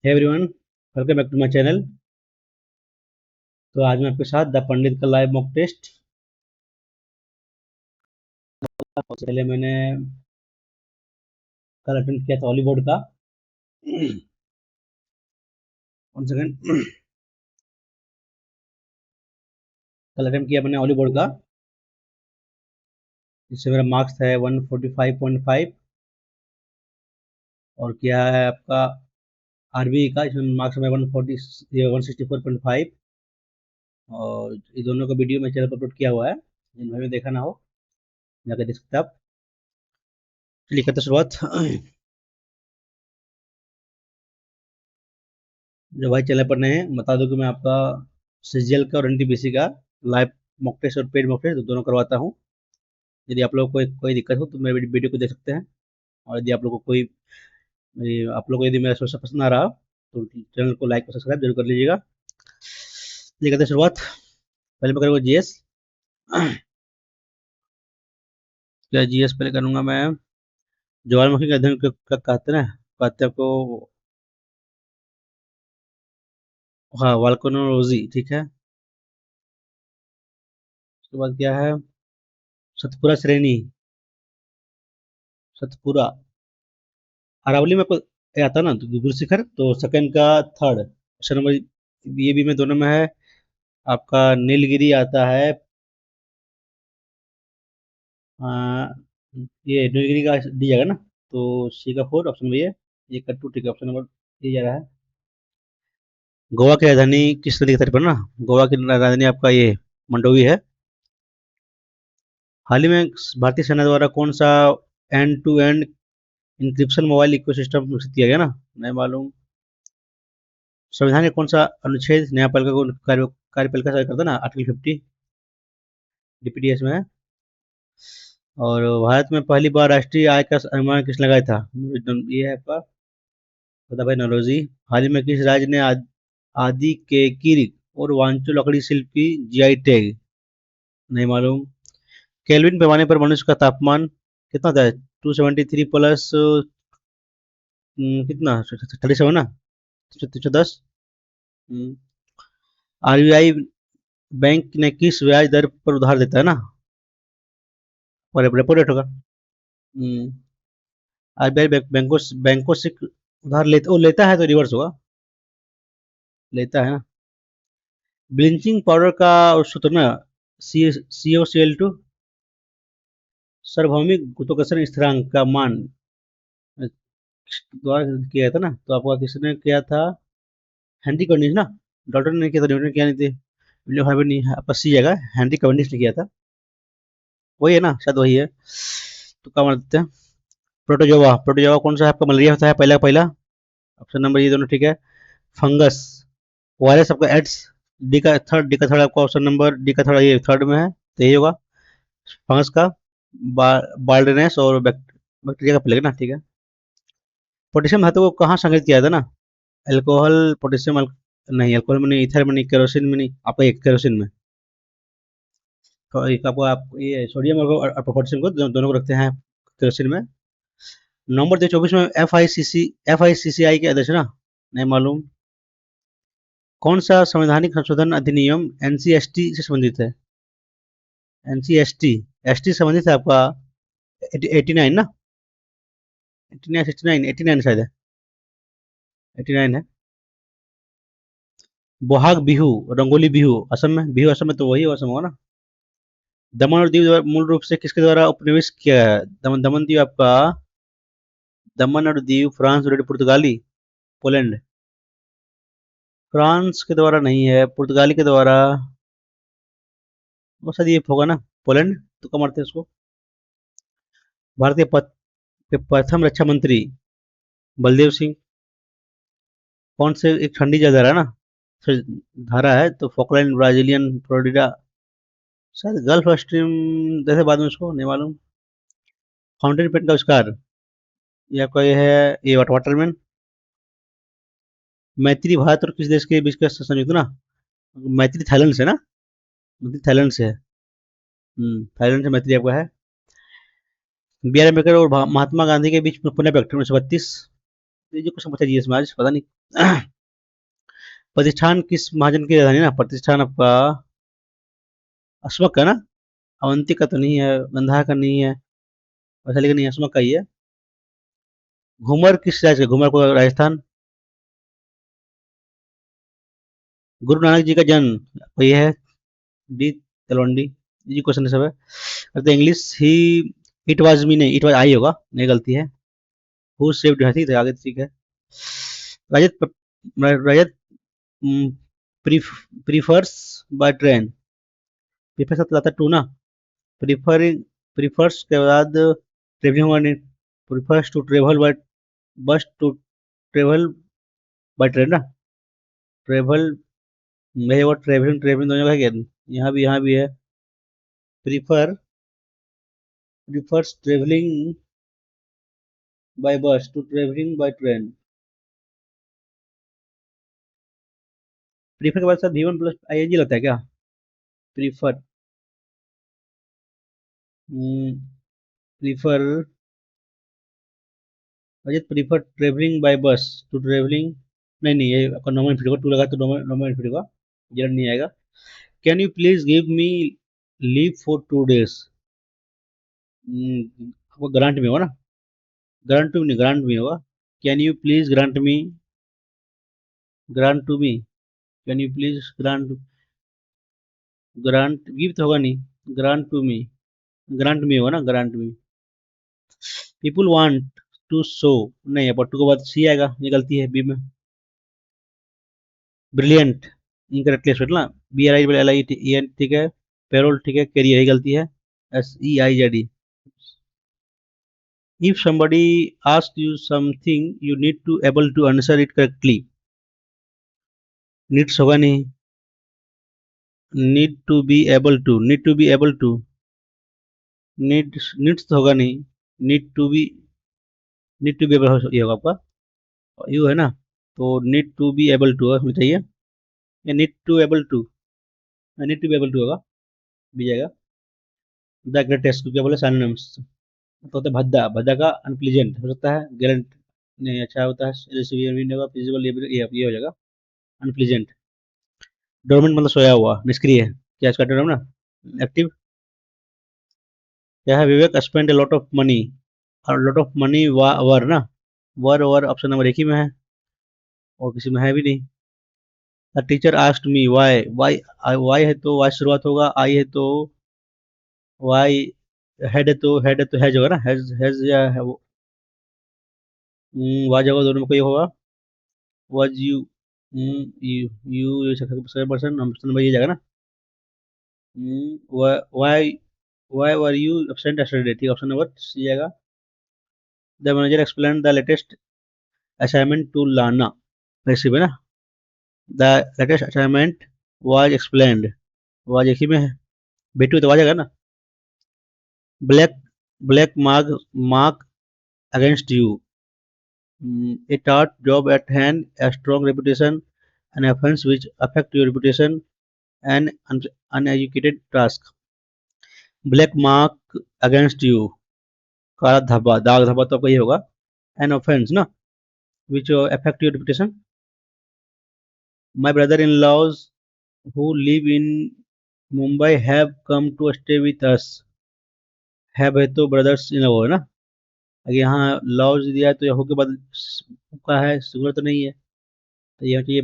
Hey everyone, welcome back to my channel. तो आज मैं आपके साथ द पंडित का लाइव मॉक टेस्ट। पहले मैंने कल अटेंड किया था हॉली बोर्ड का। One second. कल अटेंड किया मैंने हॉली बोर्ड का, जिससे मेरा मार्क्स है 145.5। और क्या है आपका आरबीई का, इसमें मार्क्स में 164.5। और ये दोनों का वीडियो मैं चैनल पर अपलोड किया हुआ है, जिन भाई में देखा ना हो जाकर देख सकते हैं आप। चलिए करते हैं शुरुआत। जो भाई चैनल पर नए हैं, बता दूं कि मैं आपका सीजीएल का और एनटीपीसी का लाइव मॉक टेस्ट और पेड मॉक टेस्ट दोनों करवाता हूँ। यदि आप लोग को कोई कोई दिक्कत हो तो मेरे वीडियो को देख सकते हैं। और यदि आप लोग को आप लोग को यदि मेरा सोचा पसंद आ रहा तो चैनल को लाइक और सब्सक्राइब जरूर कर लीजिएगा। ये करते हैं शुरुआत। पहले मैं करूँगा जीएस। क्या जीएस पहले करूँगा मैं। ज्वालामुखी के अध्ययन कहते हैं ना, कहते हैं आपको। हाँ, वाल्केनोलॉजी, ठीक है। उसके बाद क्या है, सतपुरा श्रेणी। सतपुरा अरावली में आपको आता ना, तो गुरु शिखर तो सेकंड का थर्ड ऑप्शन नंबर ये भी में दोनों में है। आपका नीलगिरी आता है। आ, ये नीलगिरी का दी जाएगा ना, तो सी का फोर ऑप्शन भी है। ये का टू, ठीक है, ऑप्शन नंबर ये जा रहा है। गोवा की राजधानी किस नदी के तट पर ना, गोवा की राजधानी आपका ये मंडोवी है। हाल ही में भारतीय सेना द्वारा कौन सा end to end encryption mobile ecosystem विकसित किया गया ना, नहीं मालूम। संविधान के कौन सा अनुच्छेद न्यायपालिका को कार्यपालिका से करता है ना, आर्टिकल 50 डीपीडीएस में है। और भारत में पहली बार राष्ट्रीय आय का अनुमान किसने लगाया था, ये है आपका बता भाई नौरोजी। हाल ही में किस राज्य ने आदि के कीर और वांचो लकड़ी शिल्प की जीआई टैग, नहीं मालूम। केल्विन पैमाने पर मनुष्य का तापमान कितना था, 273 प्लस कितना 37 ना, 310। आरबीआई बैंक ने किस ब्याज दर पर उधार देता है ना, और रेपो रेट होगा। आरबीआई बैंकों से उधार लेता है तो रिवर्स होगा, लेता है ना। ब्लीचिंग पाउडर का सूत्र ना, COCl2 सार्वभौमिक गुरुत्वाकर्षण स्थिरांक का मान द्वारा किया था ना, तो आपका किसने किया था, हेनरी कैवेंडिश ना। डॉल्टन ने किया था, न्यूटन किया नहीं थे। विलियम हार्वे नहीं, आपका सी जगह हेनरी कैवेंडिश ने किया था। वही है ना, शायद वही है। तो क्या मार देते हैं। प्रोटोजोआ, प्रोटोजोआ कौन सा है आपका, मलेरिया होता है पहला पहला, ऑप्शन नंबर ये दोनों ठीक है। फंगस, वायरस आपका एड्स, डी का थर्ड आपका ऑप्शन नंबर डी का थर्ड, ये थर्ड में है तो यही होगा फंगस का। बाल्डनेस और बैक्टीरिया का प्लेग ना, ठीक है। पोटेशियम धातु को कहाँ संग्रहित किया था ना, अल्कोहल पोटेशियम नहीं, अल्कोहल में नहीं, इथर में नहीं, केरोसिन में नहीं, आपका एक केरोसिन में। तो एक आपको आप ये सोडियम और पोटेशियम को दोनों को रखते हैं केरोसिन में। नवंबर 2024 में एफ आई सी सी आई के अध्यक्ष ना, नहीं मालूम। कौन सा संवैधानिक संशोधन अधिनियम एनसीएसटी से संबंधित है, एनसीएसटी एसटी संबंधित है आपका 89 ना, 89 69 89 शायद है, 89 है। बोहाग बिहू, रंगोली बिहू असम में, बिहू असम में तो वही असम होगा ना। दमन और दीव मूल रूप से किसके द्वारा उपनिवेश किया है, दमन दीव आपका, दमन और दीव फ्रांस और पुर्तगाली, पोलैंड। फ्रांस के द्वारा नहीं है, पुर्तगाली के द्वारा, वो शायद ये होगा ना, पोलैंड। तो कब मारते हैं उसको। भारत के प्रथम रक्षा मंत्री बलदेव सिंह कौन से एक ठंडी जगह है ना, फिर धारा है तो फोकलैंड, ब्राजीलियन, फ्लोरिडा, शायद गल्फ स्ट्रीम जैसे बाद में उसको नहीं मालूम। फाउंटेन पेन का आविष्कार, ये आपका ये है, ये वाटरमैन। मैत्री भारत और किस देश के बीच का संयुक्त ना, मैत्री थाईलैंड से ना, मैत्री थाईलैंड से है। थाईलैंड से मैत्री आपका है। बी आर अम्बेडकर और महात्मा गांधी के बीच पुनः व्यक्ति 1932। ये जो क्वेश्चन पूछा जीएस में आज पता नहीं। प्रतिष्ठान किस महाजन की राजधानी ना? प्रतिष्ठान आपका अशोक का ना? अवंती का तो नहीं है, गंधा का नहीं है, वैशाली का नहीं है, अशोक का ही है। घूमर किस राज्य का? घूमर को राजस्थान। गुरु नानक जी का जन्म वही है डी तलवंडी। ये क्वेश्चन है सब है। कहते English he it was me नहीं, इट वाज आई होगा, नहीं गलती है। हु सेव्ड हथी तो आगे ठीक है। रजत रजत प्रीफर्स बाय ट्रेन। प्रीफर से आता टू ना, प्रीफरिंग प्रीफर्स के बाद ट्रेवलिंग होगा नहीं, prefers to travel by bus to travel by train ना। ट्रेवल यही वो ट्रेवलिंग ट्रेवलिंग दोनों का है क्या? यहाँ भी है। Prefer prefers travelling by bus to travelling by train. Prefer के बाद sir V one plus I N G लगता है क्या? Prefer prefer Ajay prefer travelling by bus to travelling. नहीं नहीं, ये आपका नॉर्मल फिट होगा, टू लगा तो नॉर्मल फिट होगा, जरा नहीं आएगा। Can you please give me leave for 2 days? आपको ग्रांट में होगा ना, ग्रांट टू नहीं, ग्रांट में होगा। Can you please grant to me, can you please grant give तो होगा नहीं, ग्रांट टू मी, ग्रांट में होगा ना, ग्रांट में। पीपुल वांट टू शो, नहीं अब टू के बाद सी आएगा, ये गलती है बी में। ब्रिलियंट इनकरेक्टली स्पेल्ड ना, B R I L I T N, ठीक है। पेरोल ठीक है, कैरियर यही गलती है, S E I Z E. If somebody asks you something you need to able to answer it correctly। Needs होगा नहीं, need to be able to, needs तो होगा नहीं, need to be need to be able ये होगा आपका, you है ना, तो need to be able to होना चाहिए, या need to be able to होगा, भी जाएगा। द ग्रेटेस्ट क्या बोले सैनोनिम्स, तो होता है भद्दा, भद्दा का अनप्लीजेंट हो सकता है, गैलेंट नहीं अच्छा होता है, फिजिबल ये हो जाएगा अनप्लीजेंट। डोरमेंट मतलब सोया हुआ, निष्क्रिय है, क्या इसका टर्म ना, एक्टिव। क्या है विवेक स्पेंड लॉट ऑफ मनी, और लॉट ऑफ मनी वर ना, वर ऑप्शन नंबर एक ही में है, और किसी में है भी नहीं। The teacher asked me why, why है तो वाई शुरुआत होगा, आई है तो वाई, हेड है तो हैज होगा ना, हैज या वाज होगा, दोनों में कोई होगा। Was you, you second person, option number ये जाएगा ना। Why why were you absent yesterday, ठीक, ऑप्शन नंबर सी जाएगा। The manager explain the latest assignment to Lana, वैसे भी ना, the latest assignment was explained, was एक ही में है, बेटू तो आ जाएगा ना। Black black mark against you, a tart job at hand, a strong reputation, an offense which affect your reputation, an uneducated task। Black mark against you, काला धब्बा, दाग धब्बा तो आपका ये होगा, एन ऑफेंस ना, which affect your reputation। My brother in laws who live in Mumbai have come to stay with us, have है तो ब्रदर्स इन लॉ है ना, अगर यहाँ लॉज दिया है तो यहाँ के बाद का है, सिंगुलर तो नहीं है, तो ये चाहिए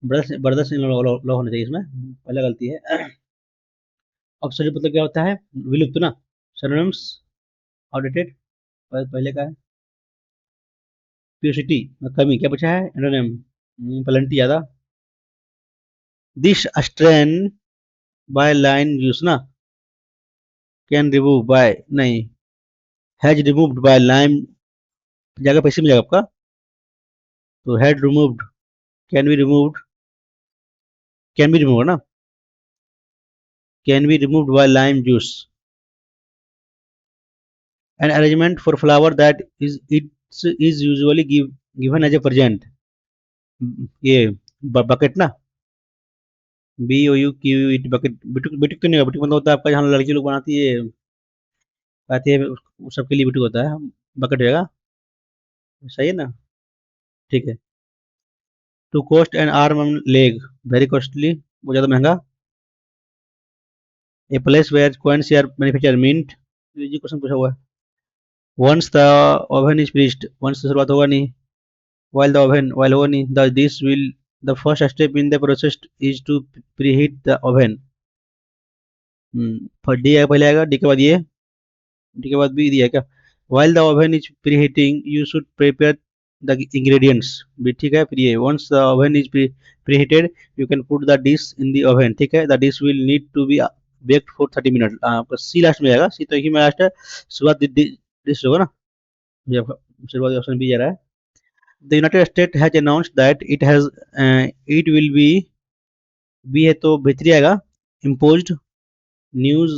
brothers, brothers in law law होना चाहिए इसमें, पहला गलती है। ऑब्सोल्यूट मतलब क्या होता है, विलुप्त ना, सिनोनिम्स आउटडेटेड, पहले का है। प्यूसिटी कमी, क्या बचा है, एंटोनिम प्लेंटी ज्यादा। This strain by line use ना, कैन रिमूव बाय नहीं, हैज रिमूव्ड बाय लाइन जगह पैसे में जाएगा आपका, तो had removed, can be removed, can be remove ना, can be removed by lime juice. An arrangement for flower that is usually given as a present, ये bucket ना, B O U Q it bucket, बिटुक बिटुक तो नहीं होगा, बिटुक मतलब होता है आपका जहाँ लड़की लोग बनाती है, कहती है, उस सबके लिए बिटुक होता है, बकेट रहेगा, सही है ना। ठीक है। To cost an arm and leg, very costly, बहुत ज़्यादा महंगा। A place where coins are manufacture mint, ये क्वेश्चन पूछा हुआ है। Once the oven is preached, once से शुरुआत होगा नहीं, while the oven while होगा नहीं, the this will the first step in the process is to preheat the oven। पर डी आएगा, पहले आएगा डी के बाद ये, डी के बाद बी दिया है क्या। while the oven is preheating you should prepare the ingredients, भी ठीक है। फिर ये once the oven is preheated you can put the dish in the oven, ठीक है। the dish will need to be baked for 30 minutes, आपका सी last में आएगा, सी तो ही में लास्ट है, शुरुआत डिश होगा ना, ये शुरुआत ऑप्शन बी जा रहा है। The United States has announced that it will be है तो भीतरी आएगा, imposed news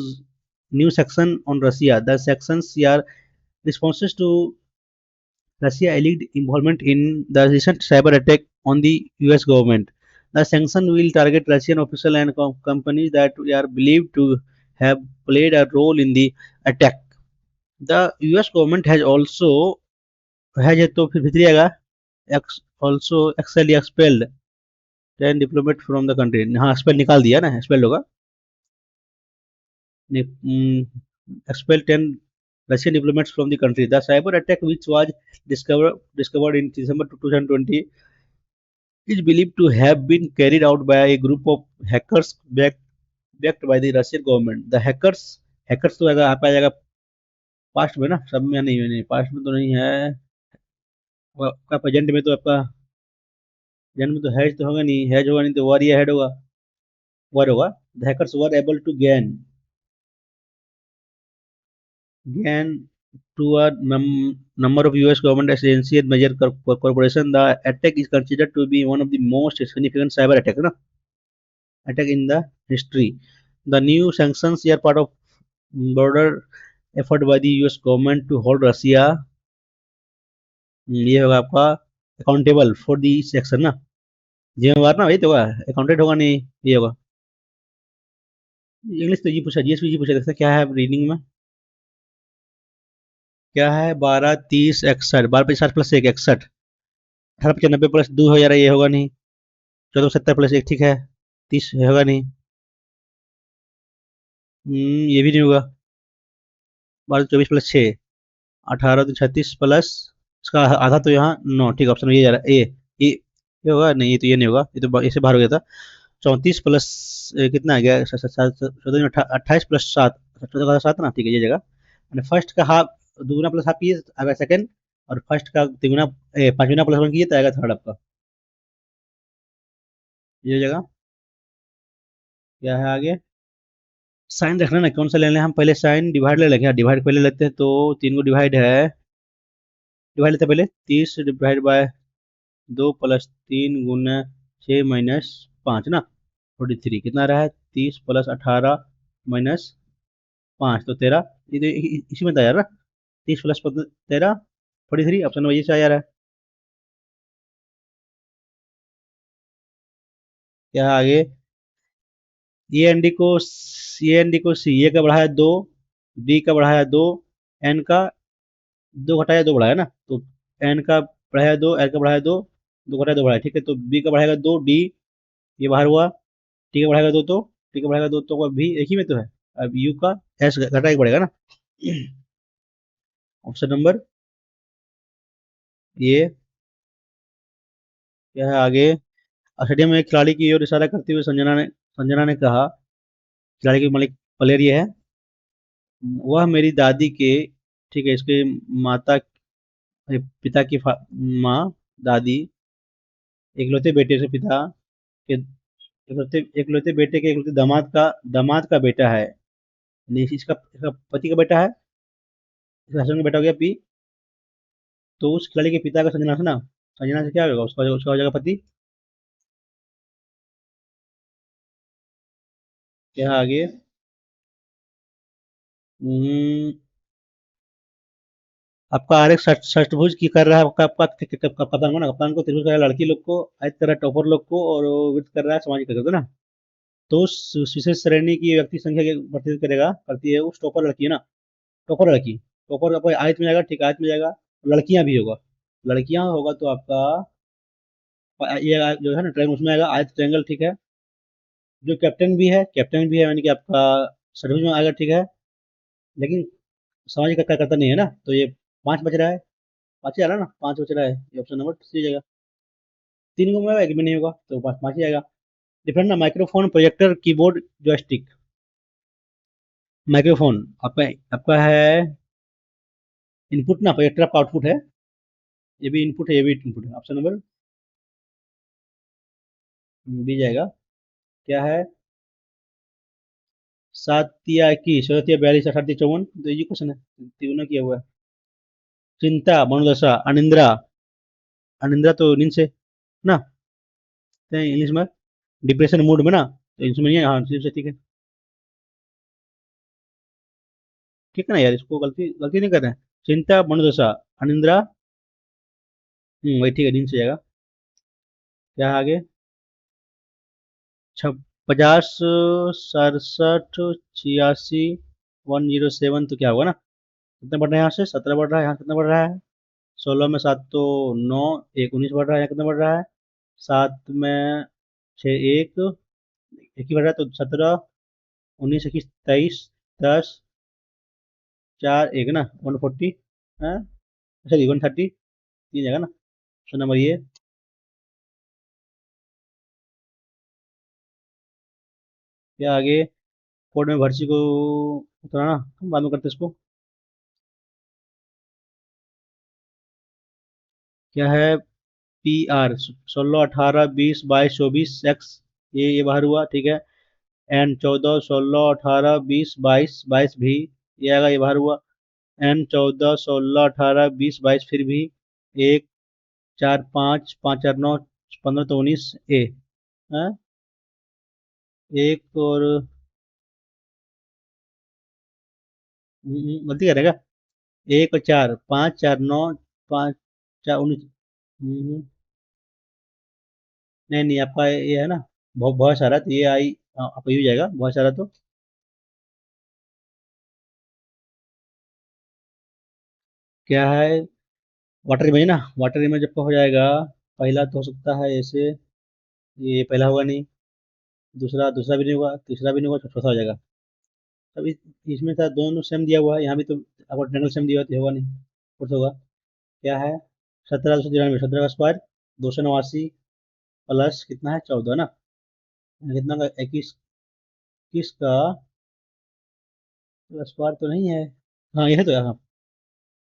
new section on Russia। The sections are responses to Russia alleged involvement in the recent cyber attack on the US government। The sanction will target Russian officials and companies that are believed to have played a role in the attack। The US government has तो फिर भीतरी आएगा, also actually expelled 10 diplomat from the country, हाँ expel निकाल दिया ना, expel होगा, expel 10 Russian diplomats from the country. The cyber attack which was discovered in December 2020 is believed to have been carried out by a group of hackers backed by the Russian government। The hackers तो आएगा, आप आ जाएगा past में ना, सब में नहीं past में तो नहीं है, आपका प्रेजेंट में तो आपका जन्म तो हैज तो होगा नहीं, हैज होगा नहीं तो वर या हेड होगा, वर होगा। The hackers were able to gain to a number of US government agency and major corporation। The attack is considered to be one of the most significant cyber attack in the history। The new sanctions are part of broader effort by the US government to hold Russia, ये होगा आपका accountable for the action ना, जिम्मेवार ना, वही तो होगा, accounted होगा नहीं, ये होगा। इंग्लिश तो ये पूछा, जीएस भी पूछा, देखते क्या है रीडिंग में, क्या है 12 30 61, 12 50 प्लस 1 61, 18 95 प्लस 2 हो जा रहा है, ये होगा नहीं। 14 70 प्लस 1 ठीक है, 30 होगा नहीं, ये भी नहीं होगा। 12 24 प्लस 6 18 तो 36 प्लस इसका आधा तो यहाँ 9, ठीक, ऑप्शन ये जा रहा है ए, ये होगा नहीं, ये तो ये नहीं होगा, ये तो इससे बाहर हो गया था। 34 प्लस कितना आ गया, 28 प्लस 7, 7 ना, ठीक है ये जगह। फर्स्ट का हाफ दुगुना प्लस हाफ ये आएगा सेकंड, और फर्स्ट का तिगुना पांचगुना प्लस 1 किए तो आएगा थर्ड आपका, ये जगह। क्या है आगे, साइन देखना ना, कौन सा लेना है हम, पहले साइन डिवाइड ले लेंगे, डिवाइड पहले लेते हैं, तो 3 को डिवाइड है, डिवाइड लेते हैं पहले, 30 divide by 2 plus 3 Guna 6 minus 5 ना, 43 कितना रहा है, 30 प्लस 18 माइनस 5 तो 13, ये तो इसी में था यार ना, 30 प्लस 13 43, ऑप्शन वही से आ जा रहा है। क्या आगे, ए एन डी को सी, ए का बढ़ाया 2, डी का बढ़ाया 2, एन का 2 घटाया 2 बढ़ाया ना, तो एन का बढ़ाया 2, एल का बढ़ाया 2, 2 घटाया 2 बढ़ाया, ठीक है। तो बी का बढ़ाएगा 2, डी ये बाहर हुआ, टी का बढ़ाएगा 2, तो टी का बढ़ाएगा 2 तो भी एक ही में तो है, अब यू का एस घटा के बढ़ेगा ना। ऑप्शन नंबर ये, क्या है आगे, स्टेडियम में खिलाड़ी की ओर इशारा करते हुए संजना ने कहा, खिलाड़ी के मालिक प्लेयर ये है, वह मेरी दादी के, ठीक है, इसके माता पिता की माँ, दादी, इकलौते बेटे से पिता के, इकलौते बेटे के इकलौते दामाद का बेटा है, इसका पति का बेटा है, इसका हस्बैंड का बेटा हो गया पी, तो उस खिलाड़ी के पिता का संजना से ना, संजना से क्या होगा, उसका हो जाएगा पति। क्या है आगे, हम्म, आपका आर एक षष्ठभुज की कर रहा है, आपका आपका कप्तान को ना, कप्तान को त्रिभुज कर रहा है, लड़की लोग को आयत कर रहा है, टॉपर लोग को, और वृत्त कर रहा है सामाजिक करते ना, तो उस विशेष श्रेणी की व्यक्ति संख्या के प्रतिनिधित्व करेगा, करती है उस टॉपर लड़की है ना, टॉपर लड़की, टॉपर आपका आयत में जाएगा, ठीक, आयत में जाएगा, लड़कियां भी होगा, लड़कियां होगा तो आपका ये जो है ना ट्रायंगल उसमें आएगा, आयत ट्रायंगल, ठीक है। जो कैप्टन भी है यानी कि आपका सर्विस में आएगा, ठीक है। लेकिन समाज का करता नहीं है ना, तो ये 5 बच रहा है, 5 ही आ रहा है ना, 5 बच रहा है, ये ऑप्शन नंबर सी जाएगा। 3 को में आएगा, एक में नहीं होगा, तो 5 ही आएगा। डिफरेंट ना, microphone, projector, keyboard, joystick. Microphone आपका आपका है इनपुट ना, प्रोजेक्टर आपका आउटपुट है, ये भी इनपुट है, ये भी इनपुट है। ऑप्शन नंबर बी जाएगा। क्या है? 7 या 21, 16 या 42, 18 या 54, तो ये क्वेश्चन है, तीनों किया हुआ है। चिंता, मनोदशा, अनिंद्रा। अनिंद्रा तो नींद से ना, इंग्लिश में डिप्रेशन मूड में ना, तो इसमें नहीं है, हाँ नींद से, ठीक है। ठीक है ना यार, इसको गलती गलती नहीं कर रहे हैं। चिंता, मनोदशा, अनिंद्रा, वही ठीक है, नींद से जाएगा। क्या है आगे? 50, 67, 86, 107, तो क्या होगा ना, कितना बढ़ रहा है यहाँ से? 17 बढ़ रहा है, यहाँ कितना बढ़ रहा है? 16 में 7 तो 9, एक 19 बढ़ रहा है, यहाँ कितना बढ़ रहा है? 7 में 6, एक ही बढ़ रहा है, तो 17, 19, 21, 23, 10, 4, एक ना, 140 है, सॉरी 130, तीन जगह ना। ऑप्शन नंबर ये। क्या आगे? कोड में भर्सी को उतराना, हम बाद में करते हैं इसको। क्या है? पी आर 16, 18, 20, 22, 24, एक्स, ये बाहर हुआ, ठीक है। एन 14, 16, 18, 20, 22, 22 भी, ये आएगा, ये बाहर हुआ। एन 14, 16, 18, 20, 22, फिर भी एक, 4, 5, 5, 4, 9, 15 तो 19, ए है। एक और गलती करेगा। एक और 4, 5, 4, 9, 5, 4, 19। नहीं नहीं, आपका ये है ना, बहुत बहुत सारा, तो ये आई, आपका ये हो जाएगा बहुत सारा तो। क्या है? वाटर इमेज ना, वाटर इमेज आपका हो जाएगा। पहला तो हो सकता है ऐसे, ये पहला होगा नहीं, दूसरा दूसरा भी नहीं होगा, तीसरा भी नहीं होगा, चौथा हो जाएगा। अब इसमें था दोनों सेम दिया हुआ है, यहाँ भी तो आपको ट्रायंगल सेम दिया हुआ तो होगा नहीं, फोर्थ होगा। क्या है? 17, 293, 17 का स्क्वायर, 289 प्लस कितना है? 14 ना, कितना का? 21, 21 का स्क्वायर तो नहीं है, हाँ यह तो है, हाँ।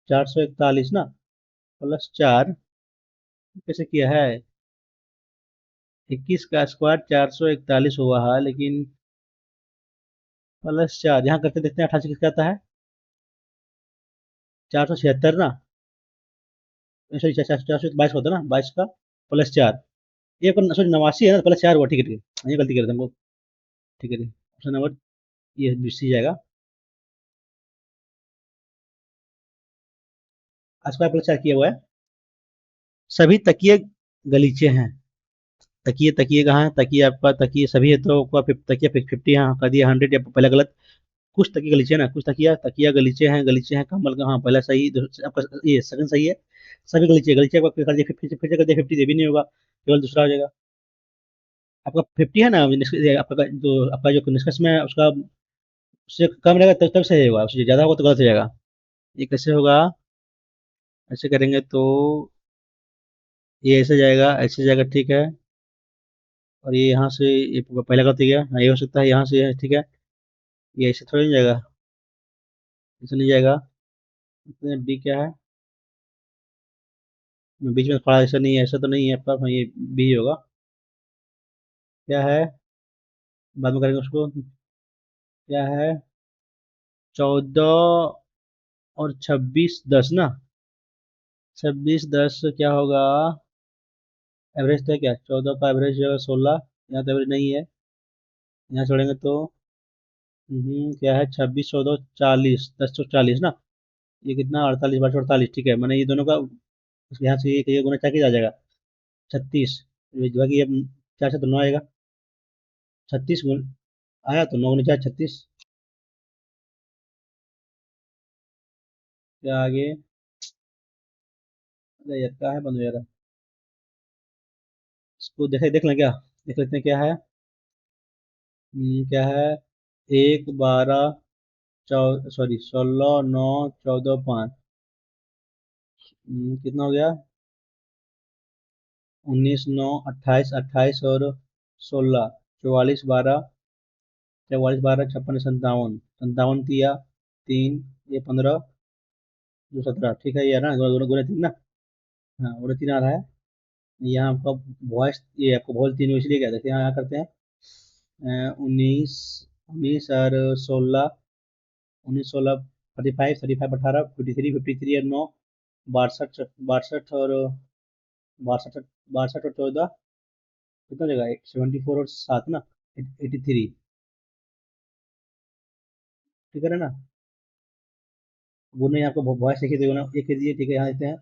441 ना, प्लस 4, कैसे किया है? 21 का स्क्वायर 441 हुआ है, लेकिन प्लस 4 यहाँ करते देखते हैं, 88 किसका आता है? 476 ना, सॉरी 422 होता है ना, 22 का प्लस 4, ये सॉरी 89 है ना, प्लस 4 हुआ, ठीक है ठीक है, ये गलती कर रहे थे हमको। ठीक है ठीक, ऑप्शन नंबर ये सी जाएगा। स्क्वायर प्लस 4 किया हुआ है। सभी तकिए गलीचे हैं। तकिए तकिए कहाँ है? तकिए आपका तकिए सभी है, तो आपका तकिया 50, हाँ कर दिया 100, या पहले गलत। कुछ तकिए गलीचे हैं ना, कुछ तकिया तकिया गलीचे हैं कमल का, हाँ पहला सही, आपका ये सेकंड सही है। सभी गलीचे गलीचे आपका कर दिया 50, फिर कर दिया 50, ये भी नहीं होगा, केवल दूसरा हो जाएगा। आपका 50 है ना, आपका जो आपका जो निष्कर्ष में है, उसका उससे कम रहेगा तब तब सही होगा, उससे ज़्यादा होगा तो गलत हो जाएगा। ये कैसे होगा? ऐसे करेंगे तो ये ऐसे जाएगा, ठीक है। और ये यहाँ से ये पहला गलत हो गया, हाँ, ये हो सकता है यहाँ से, ठीक है। ये ऐसे थोड़ा नहीं जाएगा, ऐसे नहीं जाएगा। डी क्या है? बीच में खड़ा, ऐसा नहीं है, ऐसा तो नहीं है आपका, हाँ, ये बी होगा। क्या है? बाद में करेंगे उसको। क्या है? 14 और 26, 10 ना, 26, 10 क्या होगा? एवरेज तो है क्या? 14 का एवरेज जो है 16, यहाँ तो एवरेज नहीं है, यहाँ छोड़ेंगे तो क्या है? 26, 14, 40, 10, 40 ना, ये कितना? 48, 48, ठीक है, मैंने ये दोनों का यहाँ से ये गुना 4 आ जाएगा, 36, बाकी ये 4 से तो 9 आएगा, 36 गुण आया तो 9 गुना 4, 36। क्या आगे? अरे यार क्या है, बंद हो जा रहा है। इसको देख लें क्या, देख लेते हैं क्या है। क्या है, 1 12 सॉरी 16 9 14 5, कितना हो गया, 19 9 28 28 और 16, 44 12 44 12 56 57 57 दिया, 3 ये 15 जो 17, ठीक है, ये है ना, गुना गुना 3 ना। हाँ गुना 3 आ रहा है। यहाँ आपका वॉइस, ये आपको वॉइस 3 इसलिए कहते हैं, यहाँ करते हैं 19 19 और 16, 19 16 35 18 53 और 9 62 62 और 62 62 और 14 कितना जगह, 74 और 7 ना, 83, ठीक है ना। वो नहीं आपको वॉइस लिखी देगा ना, एक दिए, ठीक है, यहाँ देते हैं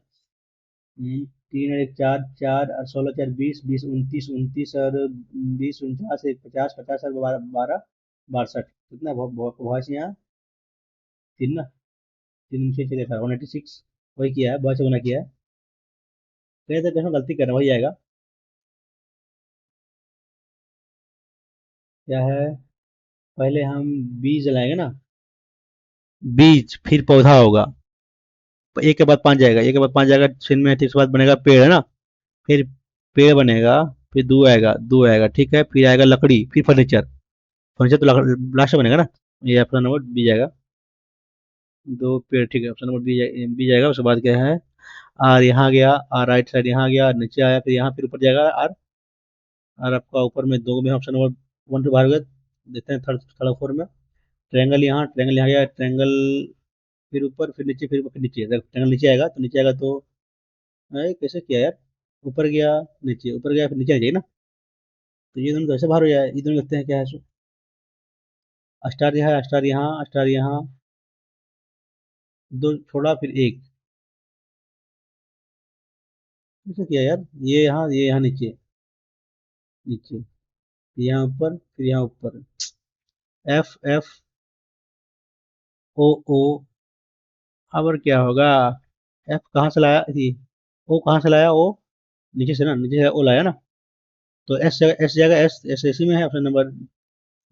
3 और 1 4 4 और 16 4 20 20 29 29 और 20 49 1 50 50 और 12 12 62 कितना वॉइस यहाँ 3 ना, 3 6 6 देखा 186, वही किया है, वॉइस गुना किया है। कहीं तो कहीं गलती कर रहा है, वही आएगा। क्या है, पहले हम बीज जलाएंगे ना, बीज फिर पौधा होगा, एक के बाद 5 जाएगा, एक के बाद 5 जाएगा, छः में, उसके बाद बनेगा पेड़, है ना, फिर पेड़ बनेगा, फिर दो आएगा, दो आएगा, ठीक है, फिर आएगा लकड़ी, फिर फर्नीचर, फर्नीचर तो लास्ट में बनेगा ना, ये ऑप्शन नंबर बी जाएगा, दो पेड़, ठीक है, ऑप्शन नंबर बी बी जाएगा। उसके बाद क्या है, आर यहाँ गया, आर राइट साइड यहाँ गया, नीचे आया, फिर यहाँ, फिर ऊपर जाएगा आर, आर आपका ऊपर में दो में ऑप्शन नंबर 1 टू बाहर गया, देखते हैं थर्ड थर्ड फोर में, ट्रायंगल यहाँ गया, ट्रायंगल फिर ऊपर, फिर नीचे, फिर ऊपर, फिर नीचे, ट्रायंगल नीचे आएगा, तो नीचे आएगा तो कैसे किया यार, ऊपर गया, नीचे, ऊपर गया, फिर नीचे आ जाएगी ना, तो ये दोनों कैसे बाहर हो जाए, ये दोनों लगते हैं क्या है सो, स्टार यहाँ, स्टार यहाँ, स्टार यहाँ, दो छोड़ा, फिर एक, कैसे किया यार, ये यहाँ नीचे, नीचे, यहाँ ऊपर, फिर यहाँ ऊपर, एफ एफ ओ ओ, अब और क्या होगा, एफ कहाँ से लाया थी, ओ कहाँ से लाया, ओ नीचे से ना, नीचे से ओ लाया ना, तो एस जगह एस एस इसी में है, ऑप्शन नंबर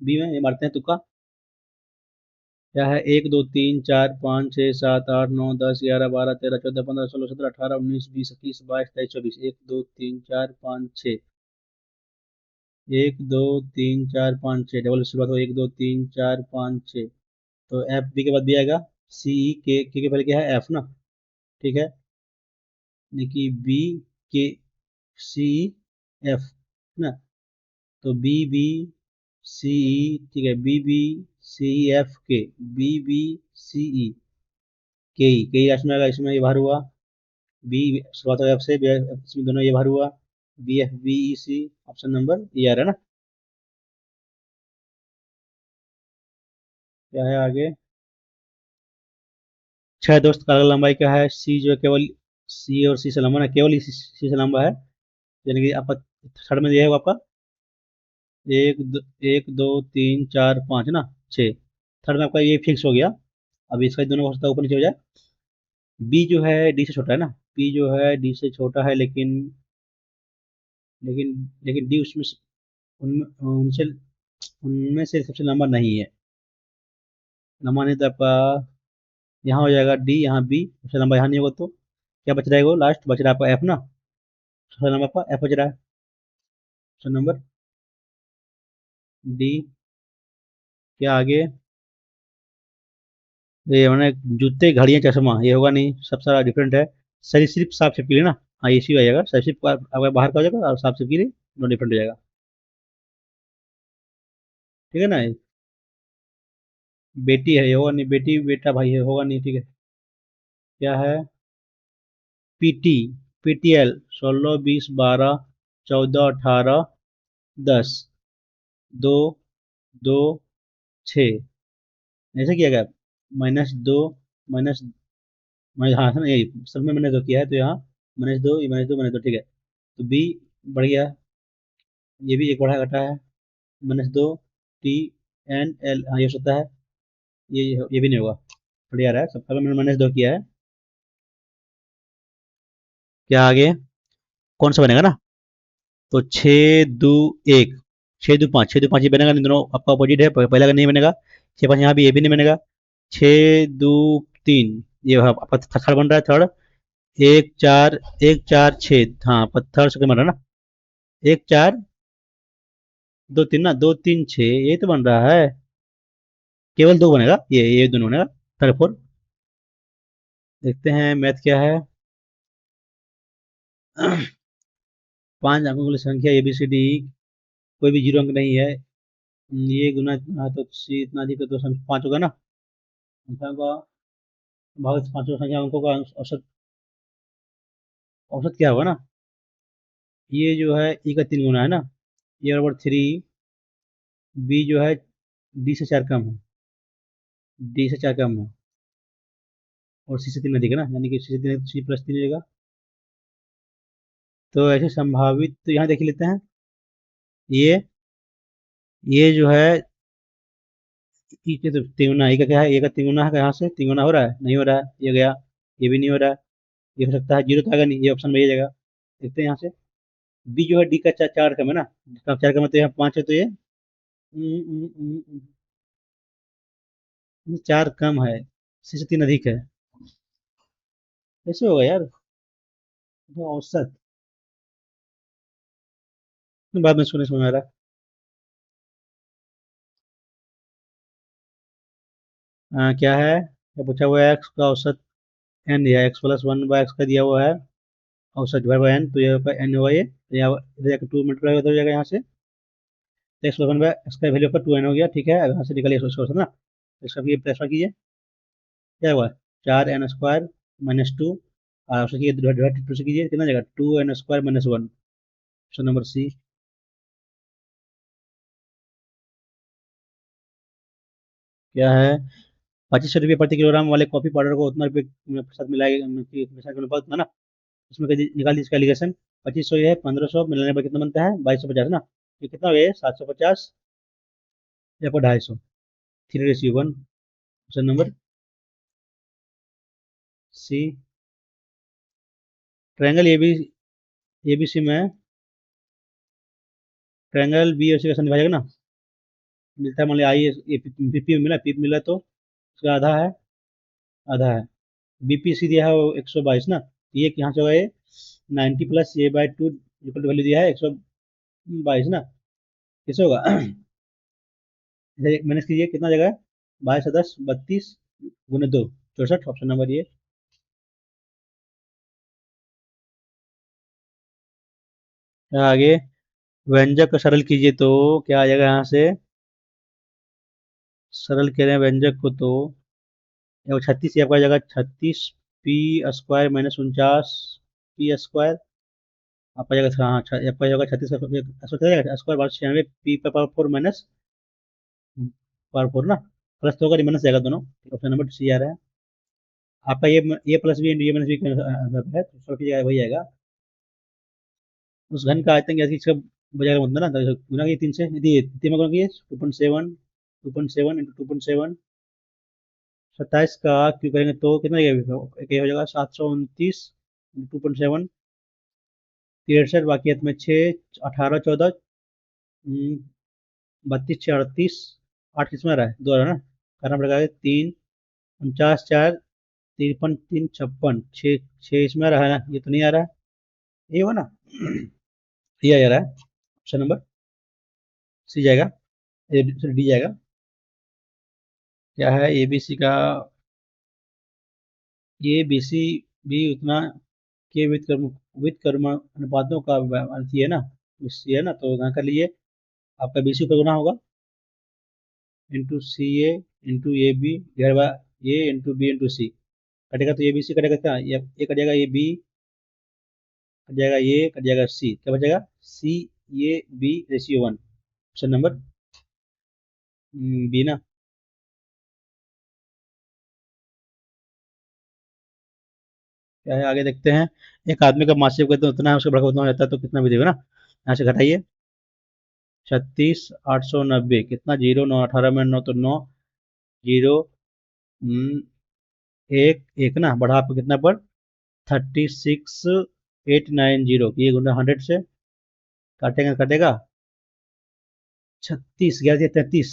बी में, ये मारते हैं तुक्का। क्या है, 1 2 3 4 5 6 7 8 9 10 11 12 13 14 15 16 17 18 19 20 21 22 23 24 1 2 3 4 5 6 डबल शुरुआत हो, 1 2 3 4 5 6, तो एफ बी के बाद भी आएगा, सी ई के पहले क्या है, एफ ना, ठीक है, यानी कि बी के सी एफ ना, तो बी बी सी ई, ठीक है, बी बी सी एफ के, बी बी सी ई के ई लास्ट में आएगा, इसमें ये बाहर हुआ, बी शुरुआत हो एफ से, इसमें दोनों ये बाहर हुआ, बी एफ बी ई सी, ऑप्शन नंबर ये आ रहा है ना। क्या है आगे, छह दोस्त का अलग लंबाई क्या है, सी जो है केवल सी और सी से लंबा ना, केवल सी से लंबा है, यानी कि आपका थर्ड में ये है आपका एक दो तीन चार पाँच ना, छः, थर्ड में आपका ये फिक्स हो गया। अब इसका दोनों का हो सकता है ऊपर नीचे हो जाए, बी जो है डी से छोटा है ना, पी जो है डी से छोटा है, लेकिन लेकिन डी उसमें उनमें उनसे उनमें से सबसे लंबा नहीं है, लंबा नहीं, तो आपका यहाँ हो जाएगा डी, यहाँ बी, सबसे लंबा यहाँ नहीं होगा, तो क्या बच रहा है, वो लास्ट बच रहा है आपका एफ ना, सबसे लंबा आपका एफ बच रहा है, ऑप्शन नंबर डी। क्या आगे, ये मैंने जूते घड़ियाँ चश्मा, ये होगा नहीं, सब सारा डिफरेंट है, सही सिर्फ साफ सिर्फ के लिए ना, हाँ ये सी आ जाएगा, सही सिर्फ आपका बाहर का हो जाएगा, और साफ सिर्फ के लिए दोनों डिफरेंट हो जाएगा, ठीक है ना। बेटी है, ये होगा नहीं, बेटी बेटा भाई है, होगा नहीं, ठीक है। क्या है, पीटी, पीटीएल 16 20 12 14 18 10, दो दो छः, ऐसे किया गया, -2 माइनस हाँ है ना, यही सब में मैंने दो किया है, तो यहाँ -2, ये -2 -2, ठीक है, तो बी बढ़ गया, ये भी एक बढ़ा घटा है, -2 टी एन एल, हाँ ये हो सकता है, ये भी नहीं होगा, बढ़िया रहा है, सबका मैंने -2 किया है। क्या आगे, कौन सा बनेगा ना, तो 6 2 1, 6 2 5, 6 2 5 ये बनेगा नहीं, दोनों आपका अपोजिट है, पहला का नहीं बनेगा। 6 5 यहाँ भी, ये भी नहीं बनेगा। 6 2 3, ये आपका थर्ड बन रहा है, थर्ड। 1 4 1 4 6, हाँ पत्थर से बन रहा है ना। 1 4 2 3 ना, 2 3 6, ये तो बन रहा है। केवल दो बनेगा, ये दोनों बनेगा, थर्ड फोर। देखते हैं मैथ क्या है। 5 अंकों की संख्या ABCD, कोई भी जीरो अंक नहीं है। ये गुना इतना तो सी इतना अधिक है, तो 5 होगा ना। संख्या का भाग पांचों संख्या अंकों का औसत, औसत क्या होगा ना। ये जो है ई का 3 गुना है ना। ये बराबर 3, बी जो है डी से 4 कम है, डी से 4 कम है, और सी से 3 अधिक है ना, यानी कि सी से 3 सी प्लस 3 रहेगा। तो ऐसे संभावित तो यहाँ देख लेते हैं। ये ये जो है ई के तो 3 गुना, ई का क्या है, ए का 3 गुना है, यहाँ से 3 गुना हो रहा है, नहीं हो रहा है, ये गया। ये भी नहीं हो रहा है। ये हो सकता है, जीरो तो आएगा नहीं, ये ऑप्शन में ये जाएगा। देखते हैं यहाँ से। बी जो है डी का 4 कम है ना, जिसका 4 कम है तो यहाँ 5 है, तो ये 4 कम है, सी से 3 अधिक है। कैसे होगा यार, तो औसत बाद में सुने समझ आ रहा है। क्या है, क्या पूछा हुआ है, एक्स का औसत एन दिया है, x+1/x का दिया हुआ है, औसत डिवाइड बाय एन, तो ये होगा एन होगा, ये तो यहाँ इधर जाकर 2 मल्टीप्लाई हो जाएगा यहाँ से। तो x+1/x का वैल्यू का 2n हो गया, ठीक है। अब यहाँ से निकालिए सोर्स औसत ना, तो इसका भी ट्रांसफर कीजिए। क्या हुआ, 4n² - 2, और औसत की डिवाइड 2 से कीजिए, कितना जाएगा, 2n² - 1। Option number C. क्या है, 2500 रुपये प्रति किलोग्राम वाले कॉफी पाउडर को उतना रुपये के साथ मिलाएगा उतना ना। इसमें निकाल दी इसका एलिगेशन। 2500 ये है, 1500 मिलाने पर कितना बनता है, 2250 ना। ये कितना हो गया, 750 या पर 250, 3:1। Option number C. Triangle ABC में, ट्रायंगल बी और सी का संधि भाजक ना, मिलता है मान लिया आई, पीपी मिला, पीप मिला तो उसका आधा है, आधा है। BPC दिया है वो 122 ना, तो ये यहाँ से होगा, ये 90 plus a/2 equal to value दिया है 122 ना। कैसे होगा, मैनेज कीजिए, कितना जगह, 22 10 32 गुने 2, 64। ऑप्शन नंबर ये। आगे व्यंजक को सरल कीजिए, तो क्या आ जाएगा यहाँ से, सरल कह रहे हैं व्यंजक को, तो 36 आपका जगह 36p² - 49p²। आपका जगह, हाँ आपका जगह 36 का स्क्वायर 96 p/4 माइनस पावर 4 ना, प्लस तो होगा, माइनस जाएगा दोनों। ऑप्शन नंबर सी आ रहा है आपका। ये प्लस बी इंटू ये माइनस बी है, तो सब की जगह वही आएगा। उस घन का आयतन या इसका बजाय मतलब ना, तो गुना की 3 से, यदि 3 में गुना कीजिए 2.7, 2.7 इंटू 2.7, 27 का क्यों करेंगे तो कितना ये हो जाएगा, 729 2.7, 63, बाकी हाथ में 6 18 14, 32 6 38, 8 किसमें आ रहा है, 2 आ रहा है ना, करना पड़ेगा 3 49 4 53 3 56, 6 6 इसमें आ रहा है ना, ये तो नहीं आ रहा है, ये हो ना। ये आ रहा है, ऑप्शन नंबर सी जाएगा, डी जाएगा। क्या है ABC का, ये BC भी उतना के वित्त कर्म अनुपातों का अर्थी है ना, BC है ना, तो यहाँ कर लीजिए। आपका BC ऊपर गुना होगा, into CA into AB divide by A into B into C, कटेगा तो ABC कटेगा, क्या ये कटेगा, ये B कट जाएगा, ये कट जाएगा, C क्या बचेगा, CAB/1। ऑप्शन नंबर बी ना। क्या है, आगे देखते हैं। एक आदमी का मासिक वेतन उतना है, उसका बढ़ा उतना हो जाता है, तो कितना भी देगा ना, यहाँ से घटाइए। 36 890, कितना, 0 9 18 में 9 तो 9, 0 एक एक ना, बढ़ा आपको कितना पर, 36 890, ये गुना 100 से, काटेगा कटेगा 36 11 33।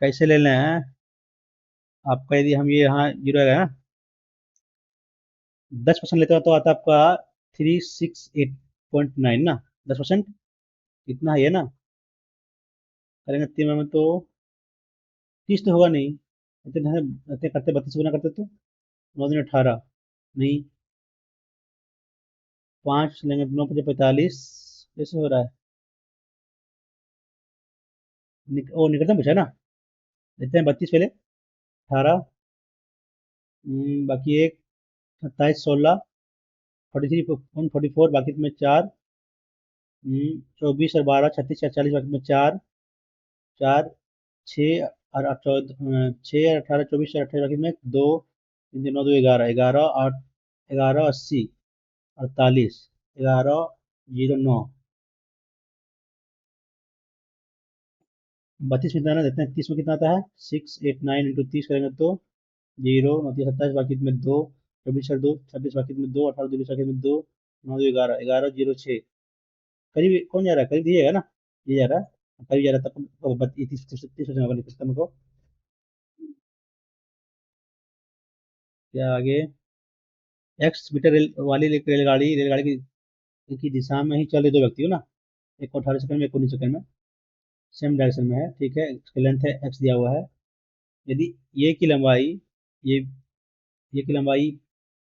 कैसे ले लें हैं आपका? यदि हम ये यहाँ जीरो आएगा ना, 10% लेते हो तो आता है आपका 368.9 ना। 10% इतना ही है ना। करेंगे 3 में तो 30 तो होगा नहीं। इतने इतने करते 32 गुना करते तो 9 दिन 18 नहीं। 5 लेंगे 9 5 45। कैसे हो रहा है? ओ निकलता पूछा ना। लेते हैं 32 पहले 18। बाकी एक 27 16 43 बाकी में 4। 24 और 12 36 48 बाकी में 4 4 6 और 6 और 18 24 और 28 बाकी में 2 3 9 2 11 11 8 11 80 48 11 0 9। 32 में कितना देते हैं? 30 में कितना आता है? 6 8 9 इंटू 30 करेंगे तो 0 9 27 बाकी में 2 24 और 2 26 बाकी में 2 18 2 बाकी में 2 9 2 11 11 0 6। करीब कौन जा रहा है? करीब दिएगा ना। ये जा रहा है करीब जा रहा है तब 30 30 30 हो जाएगा सिस्टम को। क्या आगे? एक्स मीटर वाली रेलगाड़ी रेलगाड़ी की दिशा में ही चल रहे दो व्यक्ति हो ना। एक को 18 सेकंड में, एक को 19 सेकंड में, सेम डायरेक्शन में है। ठीक है, इसका लेंथ है एक्स दिया हुआ है। यदि ये की लंबाई ये ये की लंबाई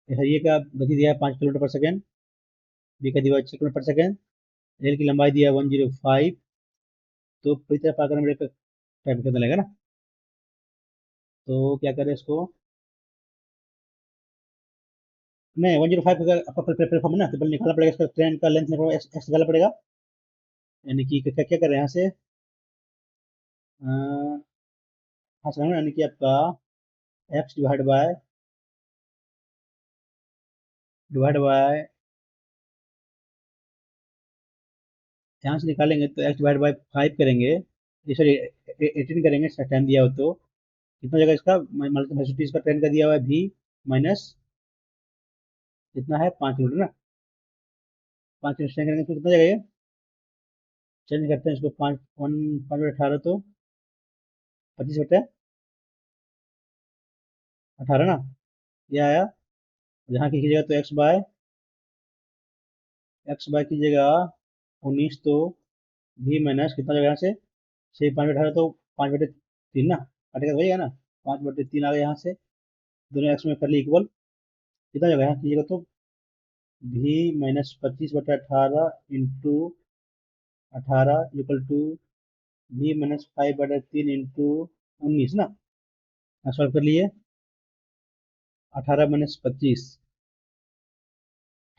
ये का गति दिया है 5 किलोमीटर पर सेकेंड। बी का दिया है 6 किलोमीटर पर सेकेंड। रेल की लंबाई दिया है 105। तो पूरी तरह पार करने में टाइम कितना लगेगा ना। तो क्या करें इसको? नहीं 105 का आपका प्लेटफॉर्म है ना, तो पहले निकालना पड़ेगा इसका ट्रेन का लेंथ निकालना एक्स निकालना पड़ेगा। यानी कि क्या क्या करें यहाँ से? हाँ समझ में, यानी कि आपका एक्स डिवाइड बाय यहाँ से निकालेंगे तो एक्स डिवाइड बाय 5 करेंगे। ये सॉरी 18 करेंगे, इसका टाइम दिया हो तो कितना जगह इसका मतलब वेलोसिटी इसका ट्रेन का दिया हुआ है भी माइनस कितना है 5 किलोमीटर ना। 5 किलोमीटर चेंज करेंगे तो कितना जगह ये चेंज करते हैं इसको 5 तो 25/18 ना। ये आया। यहाँ की कीजिएगा तो एक्स बाय कीजिएगा 19 तो भी माइनस कितना जगह यहाँ से 6 5/18 तो 5/3 ना। कटेगा तो वही है ना। 5/3 आ गया यहाँ से। दोनों एक्स में कर ली इक्वल। कितना जगह यहाँ कीजिएगा तो भी माइनस 25/18 इंटू 18 इक्वल टू भी माइनस 5/3 इंटू 19 ना। सॉल्व कर लिए। 18 - 25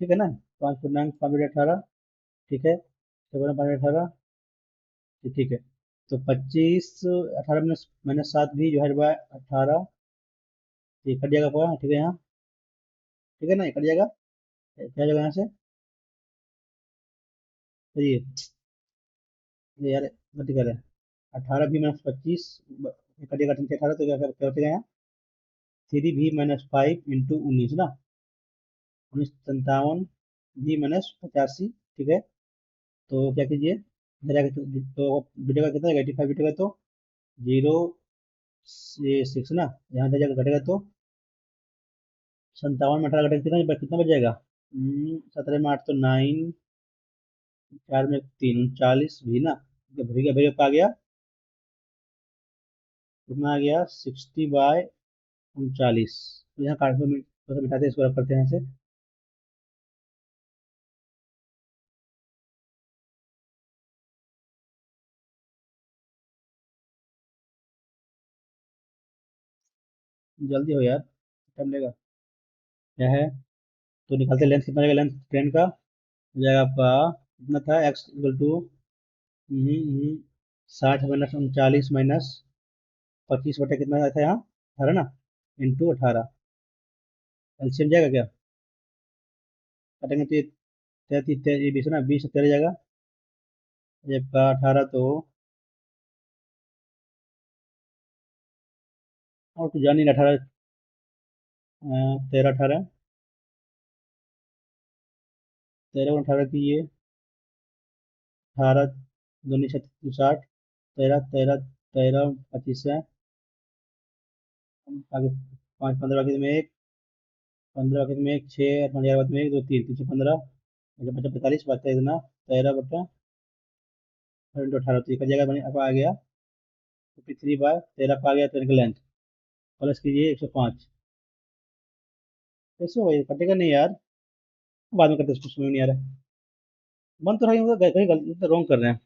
ठीक है ना। 5 5/18 ठीक है। 7 5/18 ठीक है। तो 25 18 -7 भी डिवाइड बाय 18 ये कट जाएगा पूरा। ठीक है यहाँ। ठीक है ना, ये कट जाएगा। क्या जाएगा यहाँ से? तो ये यार गलती कर रहे हैं। 18 भी -25 कटेगा 18 तो क्या बचेगा यहाँ? 3 भी -5 इंटू 19 ना। 19 57 भी -85 ठीक है। तो क्या कीजिए इधर आके तो बीटेगा कितना 85 बीटेगा तो 0 6 ना। यहाँ पे जाकर घटेगा तो 57 में 18 घटेगा कितना कितना बच जाएगा? 17 में 8 तो 9 4 में 3 39 भी ना। भैया भैया का आ गया कितना आ गया 60/39। तो यहाँ काट तो मिटाते हैं, इसको रख करते हैं ऐसे। जल्दी हो यार, टाइम लेगा। क्या है? तो निकालते लेंथ कितना जाएगा? लेंथ ट्रेन का हो जाएगा आपका कितना था एक्स इक्वल टू 60 - 39 - 25 बटे कितना था यहाँ 18 ना इंटू 18। एलसीएम जाएगा क्या? काटेंगे तो ये 33 ये 20 ना 20 13 जाएगा। ये आपका 18 तो और तो जान नहीं 18 13 18 13 18 की ये 18 दूनी 60, 13 13 13 25 है, आगे 5 15 बाकी में एक, 15 बाकी में एक, 6 5 बाद में एक, 2 3 3 से 15, अच्छा 50 45 बचता है इतना, 13 बटा 18 तो ये का जगह बने अब आ गया 53/13 का आ गया, 13 का लेंथ प्लस कीजिए 105। कैसे होगा ये, कटेगा नहीं यार, बाद में करते, इसको समझ में नहीं आ रहा है। बन तो रही होगा, कहीं गलती तो रॉन्ग कर रहे हैं।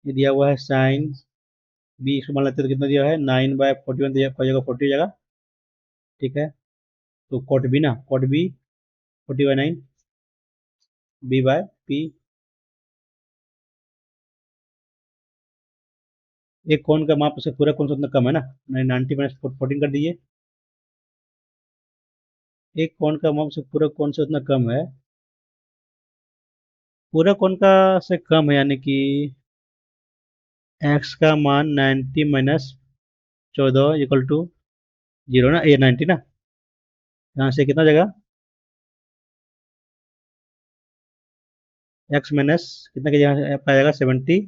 ये दिया हुआ है साइन बी, इसको मान लेते हैं तो कितना दिया है 9/41 दिया, कोई जगह 40 जगह, ठीक है। तो कॉट बी ना, cot B 40/9 B by P. एक कोण का माप से पूरा कोण से उतना कम है ना, 90 - 14 कर दीजिए। एक कोण का माप से पूरा कोण से उतना कम है, पूरा कोण का से कम है, यानी कि एक्स का मान 90 - 14 इक्वल टू 0 ना, ये 90 ना, यहाँ से कितना जगह एक्स माइनस कितना के यहाँ आपका आएगा 70,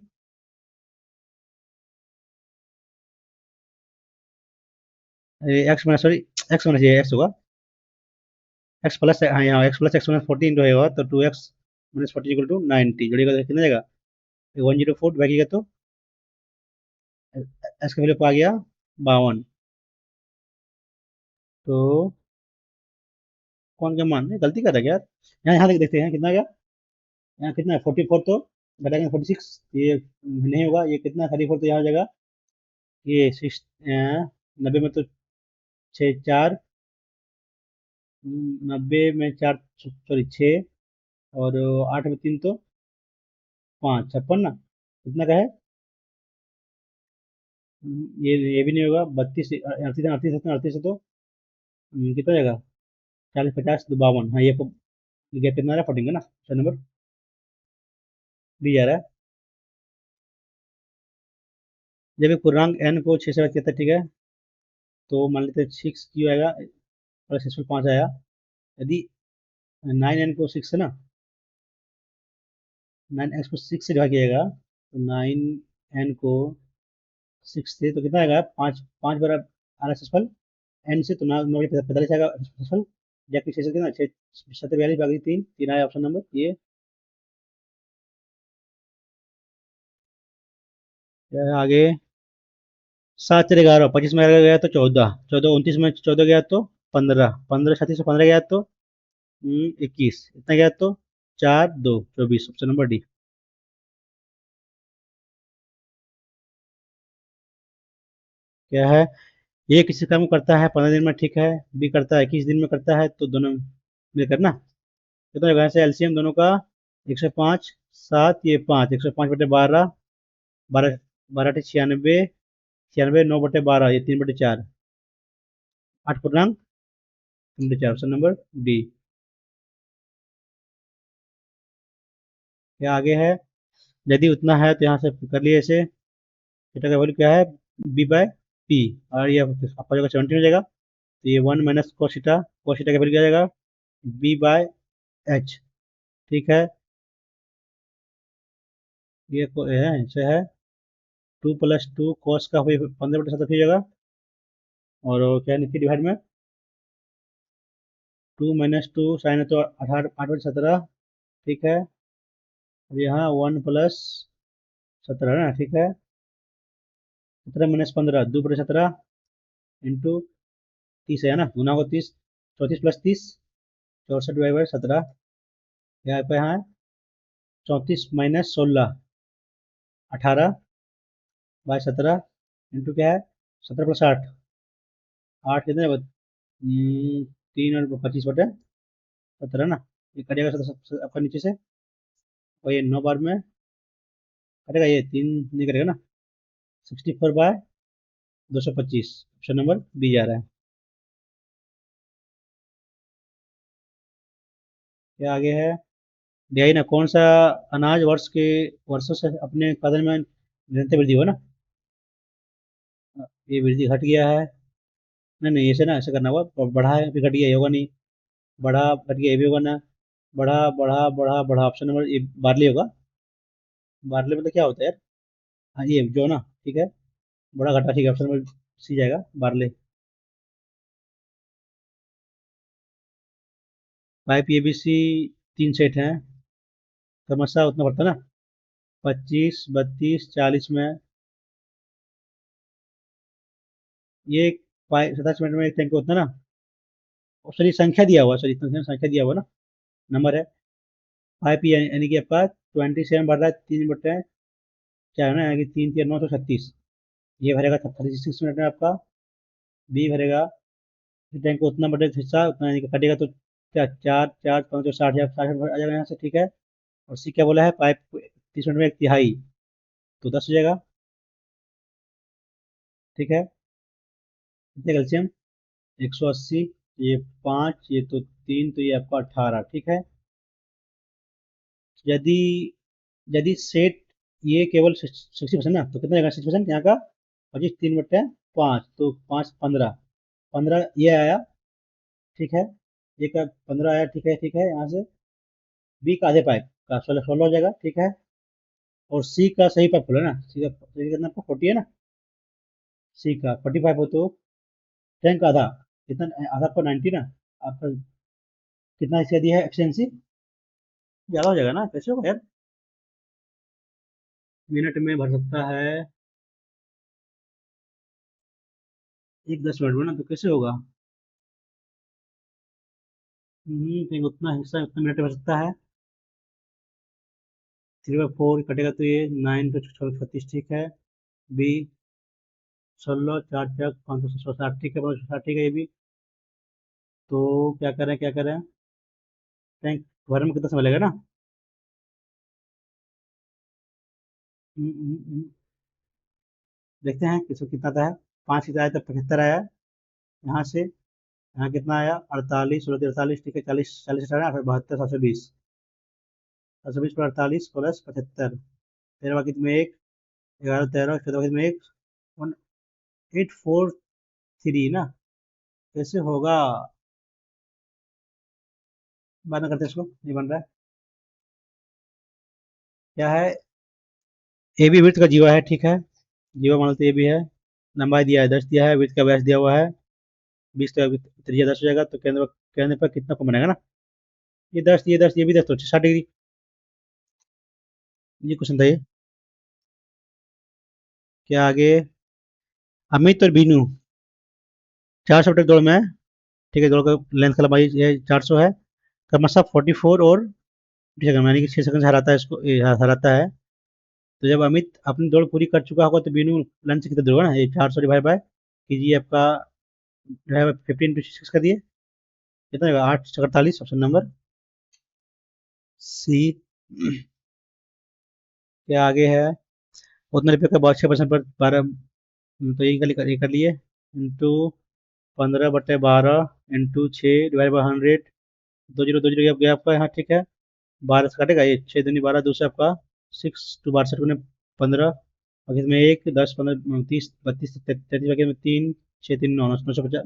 x minus sorry, x minus ये एक्स होगा, एक्स प्लस, हाँ यहाँ एक्स प्लस एक्स माइनस 14 रहेगा तो 2x माइनस 40 इक्वल टू 90 जोड़ेगा तो कितना जाएगा 104 बैठेगा तो एक्स का वैल्यू आ गया 52। तो कौन का मान है, गलती कर रहा है यार, यहाँ यहाँ देखते हैं कितना गया, यहाँ कितना है 44, तो घटाएंगे 46, ये नहीं होगा, ये कितना 34 तो यहाँ हो जाएगा ये 6, 90 में तो 6 4, 90 में 4 सॉरी 6, और 8 में 3 तो 5 56 ना, कितना का है, ये भी नहीं होगा 32 38 38 38 है तो कितना जाएगा 40 50 तो 52, हाँ ये गैप कितना आ रहा है 14 का ना, ऑप्शन नंबर डी जा रहा है। जब एक पूर्णांक n को 6 से भाग किया था, ठीक है, तो मान लेते हैं 6 क्यों आएगा, प्लस 6/5 आया, यदि 9n को 6 से ना, 9x को 6 से डिवाइड किएगा तो 9n को 6 से तो कितना आएगा 5 5 बार आ रहा है सफल n से, तो 9 45 आएगा सफल, जबकि 6 से कितना 6 7 42 बाकी 3 3 आया ऑप्शन नंबर ये। क्या है आगे, 7 4 11 25 में गया तो 14 14 29 में 14 गया तो 15 15 36 से 15 गया तो 21, इतना गया तो 4 2 24 ऑप्शन नंबर डी। क्या है, ये किसी काम को करता है 15 दिन में, ठीक है, बी करता है 21 दिन में करता है, तो दोनों मिलकर ना कितना होगा, ऐसे एलसीएम दोनों का 105 7 ये 5 105/12 12 12 96 96 9/12 ये 3/4 8 पूर्णांक 3/4 ऑप्शन नंबर डी। क्या आगे है, यदि उतना है तो यहाँ से कर लिए इसे, थीटा का वैल्यू क्या है बी बाय पी, और ये आपका जगह 70 हो जाएगा, तो ये 1 माइनस कोशिटा, कोशिटा का वैल्यू क्या जाएगा बी बाय एच, ठीक है। ये है इसे है 2 + 2 कॉस का 15/7 हो जाएगा, और क्या नीचे डिवाइड में 2 - 2 साइन है तो 18 8/17, ठीक है। अब यहाँ 1 + 17 ना, ठीक है, 17 - 15 2/17 इंटू 30 है ना, गुना को 30, 34 + 30 64/17, यहाँ पे यहाँ 34 - 16 18/17 इंटू क्या है 17 + 8 8 कितने 3 और 25/17 ना, ये कटेगा आपका नीचे से, और ये 9 बार में कटेगा, ये 3 नहीं करेगा ना, 64/225 ऑप्शन नंबर बी जा रहा है। क्या आगे है, दिहाई ना, कौन सा अनाज वर्षों से अपने उत्पादन में निरंतर वृद्धि हो ना, ये वृद्धि घट गया है, नहीं नहीं ऐसे ना, ऐसे करना होगा, बढ़ा है फिर घट गया, ये होगा नहीं, बढ़ा घट गया ये भी होगा ना, बढ़ा बढ़ा बढ़ा बढ़ा, ऑप्शन नंबर ए बार्ली होगा। बार्ली मतलब क्या होता है यार? हाँ ये जो ना, ठीक है। बड़ा घटा, ठीक है, ऑप्शन नंबर सी जाएगा, बार्ले। पाइप एबीसी 3 सेट हैं, क्रमशः उतना पड़ता है ना, 25 32 40 में। ये पाइप 27 मिनट में एक टैंक होता है ना। सॉरी संख्या दिया हुआ, सॉरी संख्या दिया हुआ ना, नंबर है। पाइप यानी कि आपका 27 बढ़ रहा है, 3 बटे क्या है ना, यानी कि 3 3 9 तो 36। ये भरेगा 36 मिनट में आपका। बी भरेगा, टैंक को उतना बटे हिस्सा उतना, यानी कि कटेगा तो क्या, 4 4 5 तो 60, 60 आ जाएगा यहाँ से, ठीक है। और सी क्या बोला है, पाइप 30 मिनट में 1/3, तो 10 हो जाएगा, ठीक है। कितने कैल्शियम, 180, ये 5, ये तो 3, तो ये आपका 18, ठीक है। यदि यदि सेट ये केवल 60% ना, तो कितना आएगा 60% यहाँ का, 25 3 बटे 5, तो 5 15, 15 ये आया, ठीक है। ये का 15 आया, ठीक है, ठीक है। यहाँ से बी का आधे पाइप का 16 16 हो जाएगा, ठीक है। और सी का सही पाइप खोला ना, सी का कितना आपका 40 है ना, सी का 45 हो तो टैंक का आधा, कितना आधा आपका 90 ना, आपका कितना हिस्सा दिया है एफिशिएंसी, ज़्यादा हो जाएगा ना, कैसे होगा यार? मिनट में भर सकता है, एक 10 मिनट में ना, तो कैसे होगा? टैंक उतना हिस्सा उतना मिनट में भर सकता है। 3/4 कटेगा तो ये 9 तो 36, ठीक है। बी 16 4 4 5 160, ठीक है, 560, ठीक है ये भी। तो क्या करें, क्या करें? टैंक भरने में कितना समय लगेगा ना? हम्म, हम्म, देखते हैं किसको कितना आता है। 5 कितना आया तो 75 आया यहाँ से। यहाँ कितना आया, 48 16 48, ठीक है, 40 40 18 फिर 72 720, 720 पर 48 प्लस 75, 13 बाकी में एक, 11 13 14 बाकी में एक, 1843 ना, कैसे होगा? बाद में करते हैं इसको, नहीं बन रहा है। क्या है, ए बी वृत्त का जीवा है, ठीक है। जीवा मान लेते ए बी है। लंबाई दिया है 10 दिया है, वृत्त का व्यास दिया हुआ है 20, तो त्रिज्या 10 हो जाएगा, तो केंद्र केंद्र पर कितना को बनेगा ना, ये 10 ये 10 ये भी 10, तो 60 डिग्री। ये क्वेश्चन था ये। क्या आगे, अमित और बीनू 400 मीटर दौड़ में है, ठीक है। दौड़ का लेंथ का लंबाई ये 400 है, क्रमशः 44 और 50 सेकंड, यानी कि 6 सेकंड से हराता है इसको, हराता है। तो जब अमित अपनी दौड़ पूरी कर चुका होगा, तो बीनू लंच कितना दूर होगा ना, ये 400 डिवाइड बाय कीजिए आपका, 15 × 6 कर दिए, कितना होगा 8 48, ऑप्शन नंबर सी के आगे है। उतना रुपये का बहुत 6% पर 12, तो ये कर लिए, इंटू 15/12 इंटू 6 डिवाइड बाई 100, 2 0 2 0 गया आपका यहाँ, ठीक है। 12 से काटेगा ये, 6 दूनी 12, दूसरा आपका 6 2 12 7 15, बाकी में एक 10 15 30 32 33, बाकी में 3 6 3 9 950,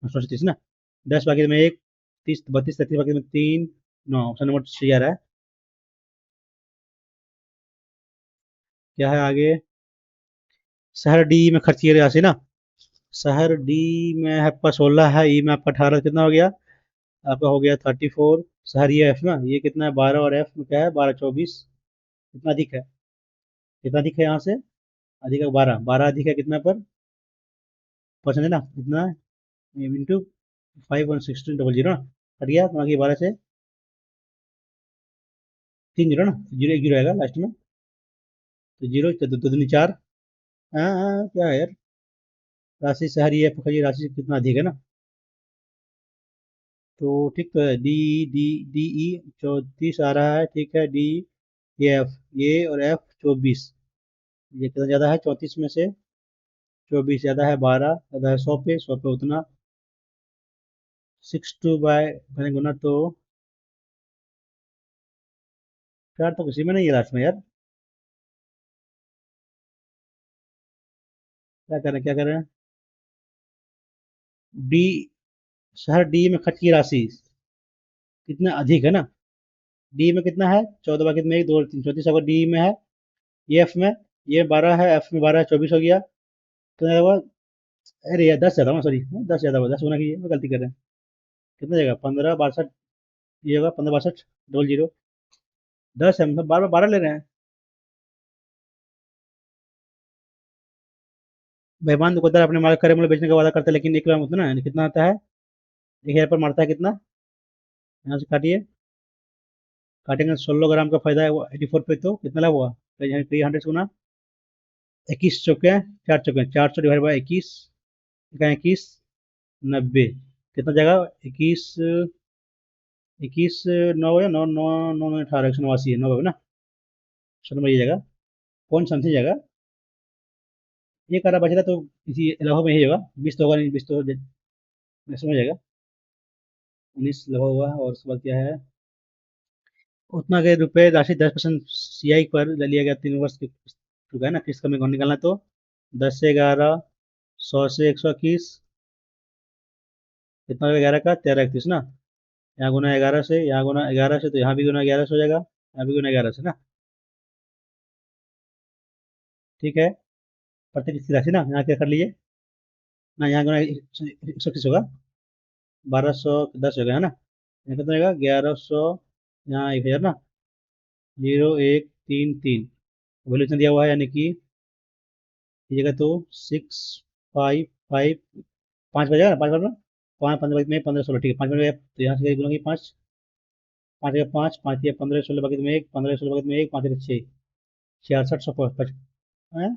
930 ना। 10 बाकी में एक, 30 32 33, बाकी में 3 9, ऑप्शन नंबर सी आ रहा है। क्या है आगे, शहर डी में खर्च किए राशि ना, शहर डी में आपका 16 है, ई में आपका 18, कितना हो गया आपका, हो गया 34। शहर ये एफ ना, ये कितना है 12, और एफ में क्या है 12 24, कितना अधिक है, कितना अधिक है यहाँ से, अधिक है 12, 12 अधिक है कितना पर, परसेंट है ना, कितना इंटू 5 1 6 2 0 0 ना, कट गया तो आगे 12 से 3 0 ना, जीरो एक जीरो आएगा लास्ट में, तो जीरो तो दो दूनी 4। हाँ हाँ, क्या है यार, राशि शहर ये पकड़िए, राशि से कितना अधिक है ना, तो ठीक तो है। डी डी डी ई 34 आ रहा है, ठीक है। डी ये एफ, ये और एफ 24, ये कितना ज़्यादा है 34 में से, 24 ज़्यादा है 12, ज़्यादा है 100 पे, 100 पे उतना, 62 बाय मैंने गुना, तो चार तो किसी में नहीं है लास्ट में यार, क्या करें, क्या करें? डी, शहर डी में खर्च की राशि कितना अधिक है ना, डी में कितना है, 14 में 1, 2 3 34 होगा डी में है। ये एफ में, ये 12 है, एफ में 12 है, 24 हो गया। कितना हुआ? अरे यार 10 ज़्यादा हुआ, सॉरी 10 ज़्यादा हुआ, 10 होना चाहिए, मैं गलती कर रहे हैं। कितना जाएगा, 15 62, ये होगा 15 62 00। 10 है, मतलब बार बार 12 ले रहे हैं। बेईमान दुकानदार अपने माल करे मूल्य बेचने का वादा करता है, लेकिन एक लाख उतना है, कितना आता है, 1,000 पर मारता है कितना, यहाँ से काटिए, काटेंगे 16 ग्राम का फायदा है वो 84 पे, तो कितना लाभ हुआ, 300 गुना 21 चौके, 4 चौके, 400 डिवाइड बाई 21, 21 90, कितना जाएगा, 21 9 है, 9 9 9 18 189 है, 9 है ना, 100 ये जगह कौन समझी जगह, ये करा बच रहा तो इसी इलाके में ही होगा, 20 तो होगा नहीं, 20 तो मैक्सिमम हो जाएगा, 19 लगा हुआ है, और उसके बाद क्या है, उतना के रुपए राशि 10% सीआई पर ले लिया गया, 3 वर्ष की चुका है ना, किस्त का मेरे को निकालना है, तो 10 से 11, 100 से 121, कितना होगा 11 का 13 31 ना, यहाँ गुना 11 से, यहाँ गुना 11 से, तो यहाँ भी गुना 11 से हो जाएगा, यहाँ भी गुना 11 से ना, ठीक है। प्रत्येक किस्त की राशि ना, यहाँ क्या कर लिए ना, यहाँ गुना 121 होगा, 1210 हो गया है ना, यहाँ कितना होगा 1100, यहाँ 1000 ना, 0133 वैल्यू इतना दिया हुआ है, यानी कि ये जगह तो 655, 5 बजेगा ना, 5 बजे, 5 15 में 15 16, ठीक है, 5 बजे, तो यहाँ से बोलेंगे 5, 5 या 5 5 या 15 16 बकेट में 1, 15 16 बकेट में 1, 5 या 6, 66 सौ 55,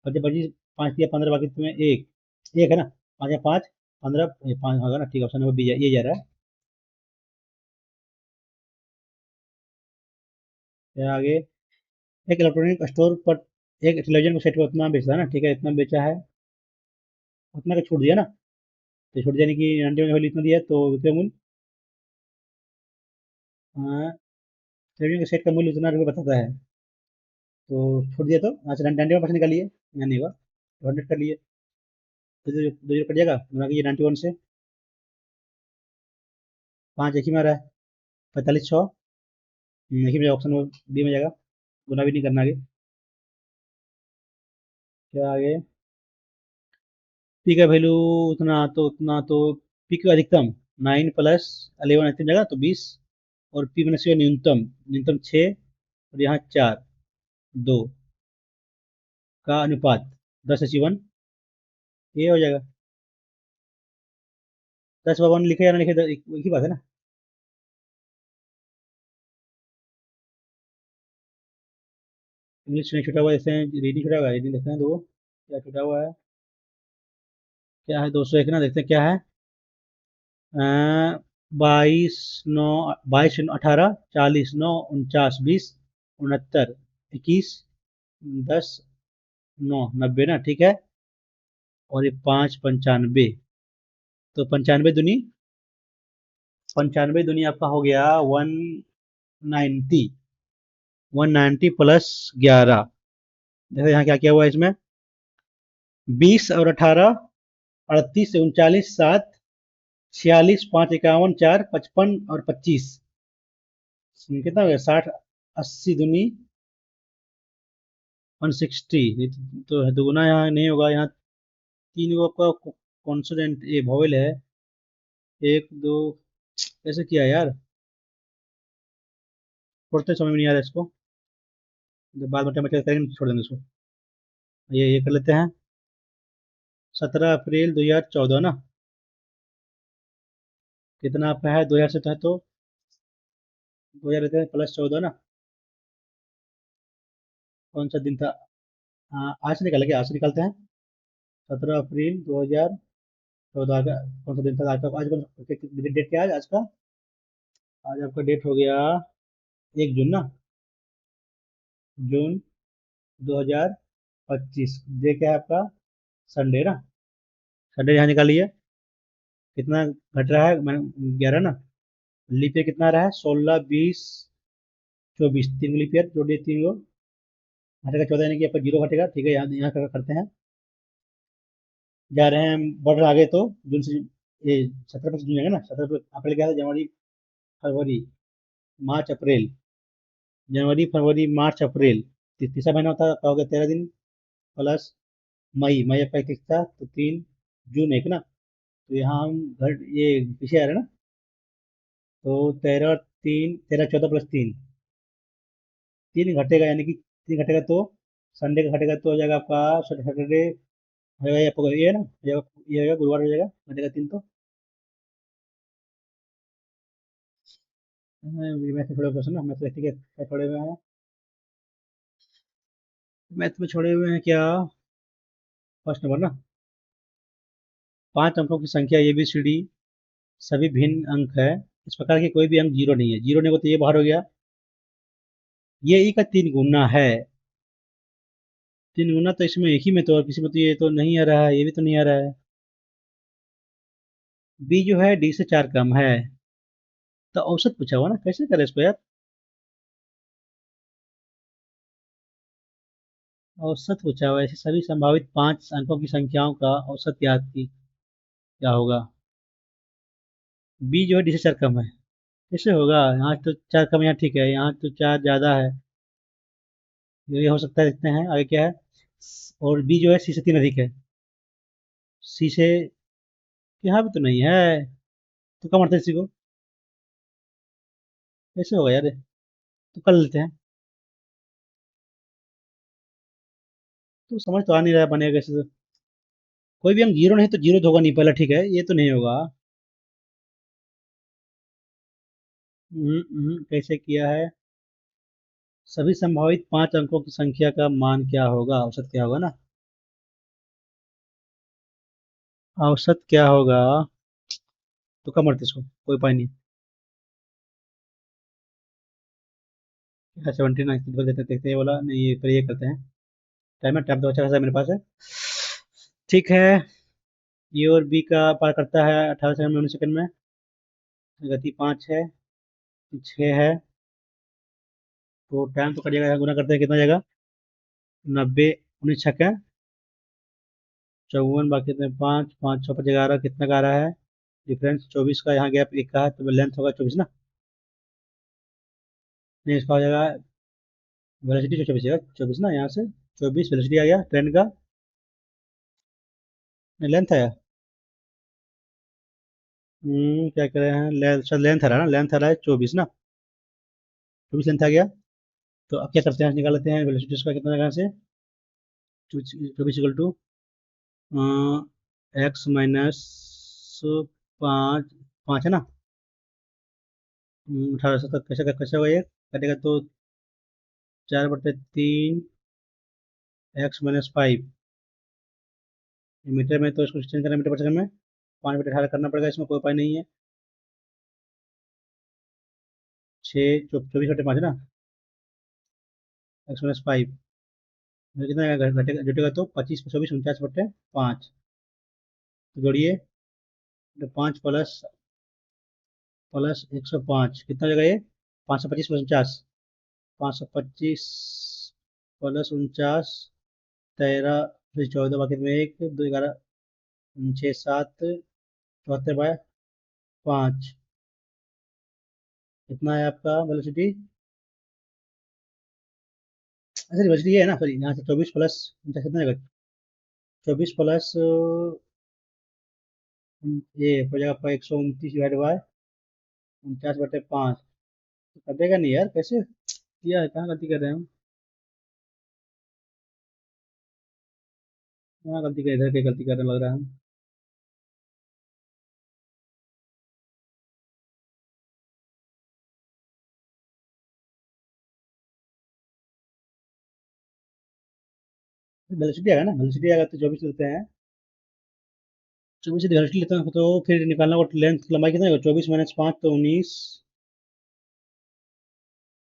बचे बची 5 या 15 बकेट में 1, 1 है ना, 5 या 5 15, 5 होगा ना, ठीक है, ऑप्शन नंबर बी ये जा रहा है। फिर आगे, एक इलेक्ट्रॉनिक स्टोर पर एक टेलीविजन को सेट पर उतना बेचता है ना, ठीक है, इतना बेचा है, उतना का छूट दिया ना, तो छूट यानी कि 91 का वैल्यू इतना दिया, तो विक्रय मूल्य, हाँ, टेलीविजन के सेट का मूल्य उतना रुपये बताता है, तो छोड़ दिया, तो यहाँ से 91% निकालिए, यहाँ नहीं होगा, 100 कर लिए, तो 2 जीरो कट जाएगा, गुना कीजिए 91 से, 5 एक ही में आ रहा है, 45 100, एक ही में ऑप्शन बी में जाएगा, गुना भी नहीं करना आगे। क्या आगे, पी का वैल्यू उतना तो पी का अधिकतम 9 प्लस 11 तीन जगह तो 20, और पी माइनस का न्यूनतम, न्यूनतम 6, और यहाँ 4 2 का अनुपात 10:1, ये हो जाएगा, 10/1 लिखे या ना लिखे, एक ही बात है ना। इंग्लिश में छुटा हुआ, जैसे रीडिंग छुटा हुआ है, रीडिंग देखते हैं, तो क्या छुटा हुआ है, क्या है 201 ना, देखते हैं क्या है, 22 9 28 40 69 49 20 11 10 9 90 ना, ठीक है, और ये 5 95, तो 95 दुनी आपका हो गया 190, 190 प्लस 11, देखो यहाँ क्या क्या हुआ है इसमें, 20 और 18, 38 39 7, 46 5 51 4 55 और 25, कितना हो गया 60 80 दुनी 160, तो दुगुना यहाँ नहीं होगा, यहाँ तीन को आपका कॉन्सोनेंट ये वॉवेल है, 1 2, कैसे किया यार, छोड़ते समझ में नहीं आ रहा इसको, जब बाद में करेंगे तो छोड़ देंगे इसको, ये कर लेते हैं, 17 अप्रैल 2014 ना, कितना आपका है 2000 से था, तो 2000 लेते हैं प्लस 14 ना, कौन सा दिन था, आज से निकालेंगे, आज से निकालते हैं, 17 अप्रैल 2014 का कौन सा दिन था, आज का, आज डेट क्या है आज का, आज आपका डेट हो गया 1 जून ना, जून 2025, ये क्या है आपका, संडे ना, संडे यहाँ निकालिए, कितना घट रहा है, मैंने 11 ना, लीप ईयर कितना आ रहा है, 16 20 24, 3 लीप ईयर जोड़ दिए, 3 घटेगा 14, यानी कि आपका जीरो घटेगा, ठीक है, यहाँ यहाँ करते हैं, जा रहे हैं बढ़ रहे आगे, तो जून से, ये 17 पर जून जाएगा ना, 17 पर अप्रैल क्या था, जनवरी फरवरी मार्च अप्रैल, जनवरी फरवरी मार्च अप्रैल, तीसरा महीना होता है, क्या हो गया 13 दिन, प्लस मई, मई आपका 31 था तो 3, जून एक ना, तो यहाँ हम घट ये पीछे आ रहे हैं ना, तो 13 3 13 14 + 3, 3 घटेगा, यानी कि 3 घटेगा तो संडे का घटेगा तो हो जाएगा आपका सैटरडे, हो जाएगा आपको ये है ना, ये होगा गुरुवार हो जाएगा, घटेगा 3 तो मैथ में थोड़े क्वेश्चन ना, मैथ देखते क्या छोड़े हुए हैं, मैथ में छोड़े हुए हैं क्या, फर्स्ट नंबर ना, 5 अंकों की संख्या ABCD सभी भिन्न अंक है, इस प्रकार के कोई भी अंक जीरो नहीं है, जीरो नहीं हो तो ये बाहर हो गया, ये ई का 3 गुना है, 3 गुना तो इसमें एक ही में तो, और किसी में तो ये तो नहीं आ रहा है, ये भी तो नहीं आ रहा है, बी जो है डी से 4 कम है, तो औसत पूछा हुआ ना, कैसे करें इसको यार, औसत पूछा हुआ है, ऐसे सभी संभावित 5 अंकों की संख्याओं का औसत याद की क्या होगा, बी जो है डी से 4 कम है, कैसे होगा, यहाँ तो 4 कम, यहाँ ठीक है, यहाँ तो 4 ज्यादा है, ये हो सकता है, देखते हैं आगे क्या है, और बी जो है सी से 3 अधिक है, सी से यहाँ भी तो नहीं है, तो कम करते हैं इसी को, कैसे होगा यार, तो कर लेते हैं, तो समझ तो आ नहीं रहा है बनेगा कैसे, तो कोई भी अंक जीरो नहीं तो जीरो तो होगा नहीं पहला, ठीक है, ये तो नहीं होगा, कैसे किया है, सभी संभावित 5 अंकों की संख्या का मान क्या होगा, औसत क्या होगा ना, औसत क्या होगा, तो कम करते इसको, कोई उपाय नहीं, 79 देखते देखते, ये बोला नहीं, ये पर ये करते हैं, टाइम है, टाइम तो अच्छा खासा मेरे पास है, ठीक है, ए और बी का पार करता है 18 सेकंड में, 19 सेकंड में, गति 5 है, 6 है, तो टाइम तो कट जाएगा, गुना करते हैं कितना जाएगा, 90, 19 छक्का 54, बाकी कितने 5, 5 6 5 11, कितना का आ रहा है डिफरेंस, 24 का, यहाँ गैप 1 का है, तो लेंथ होगा 24 ना, नहीं इसका हो जाएगा वेलोसिटी 24 है, 24 ना, यहाँ से 24 वेलोसिटी आ गया ट्रेन का, लेंथ है, क्या कह रहे हैं, लेंथ लेंथ आ रहा है ना, लेंथ आ रहा है 24 ना, 24 लेंथ आ गया, तो अब क्या करते हैं, निकाल लेते हैं वेलोसिटी का कितना जगह से, 24 एक्स माइनस 5, 5 है ना, 1870 कैसे कैसे होगा ये, कटेगा तो 4/3 x - 5, मीटर में तो इसको चेंज करना मीटर पर सेकंड में, 5/18 करना पड़ेगा, इसमें कोई उपाय नहीं है, 24/5 है ना, x - 5, कितना घटेगा जुटेगा तो 25 24 49/5, तो जोड़िए, तो 5 प्लस प्लस 105 कितना हो जाएगा ये, 525 + 49, 525 + 49, 13 फिर 14, बाकी में 1 2 11 6 7 74/5, कितना है आपका वेलोसिटी, अच्छा वेलोसिटी ये है ना, सॉरी यहाँ से 24 प्लस कितना है, 24 प्लस ये हो जाएगा आपका 129/49/5, कटेगा नहीं यार, कैसे किया है, कहाँ गलती कर रहे हैं हम, यहाँ गलती कर, इधर की गलती करने लग रहा है हम, वेलोसिटी आएगा ना, वेलोसिटी आएगा तो 24 लेते हैं, 24 से वेलोसिटी लेते हैं, तो फिर निकालना होगा लेंथ लंबाई कितना होगा, 24 - 5 तो 19,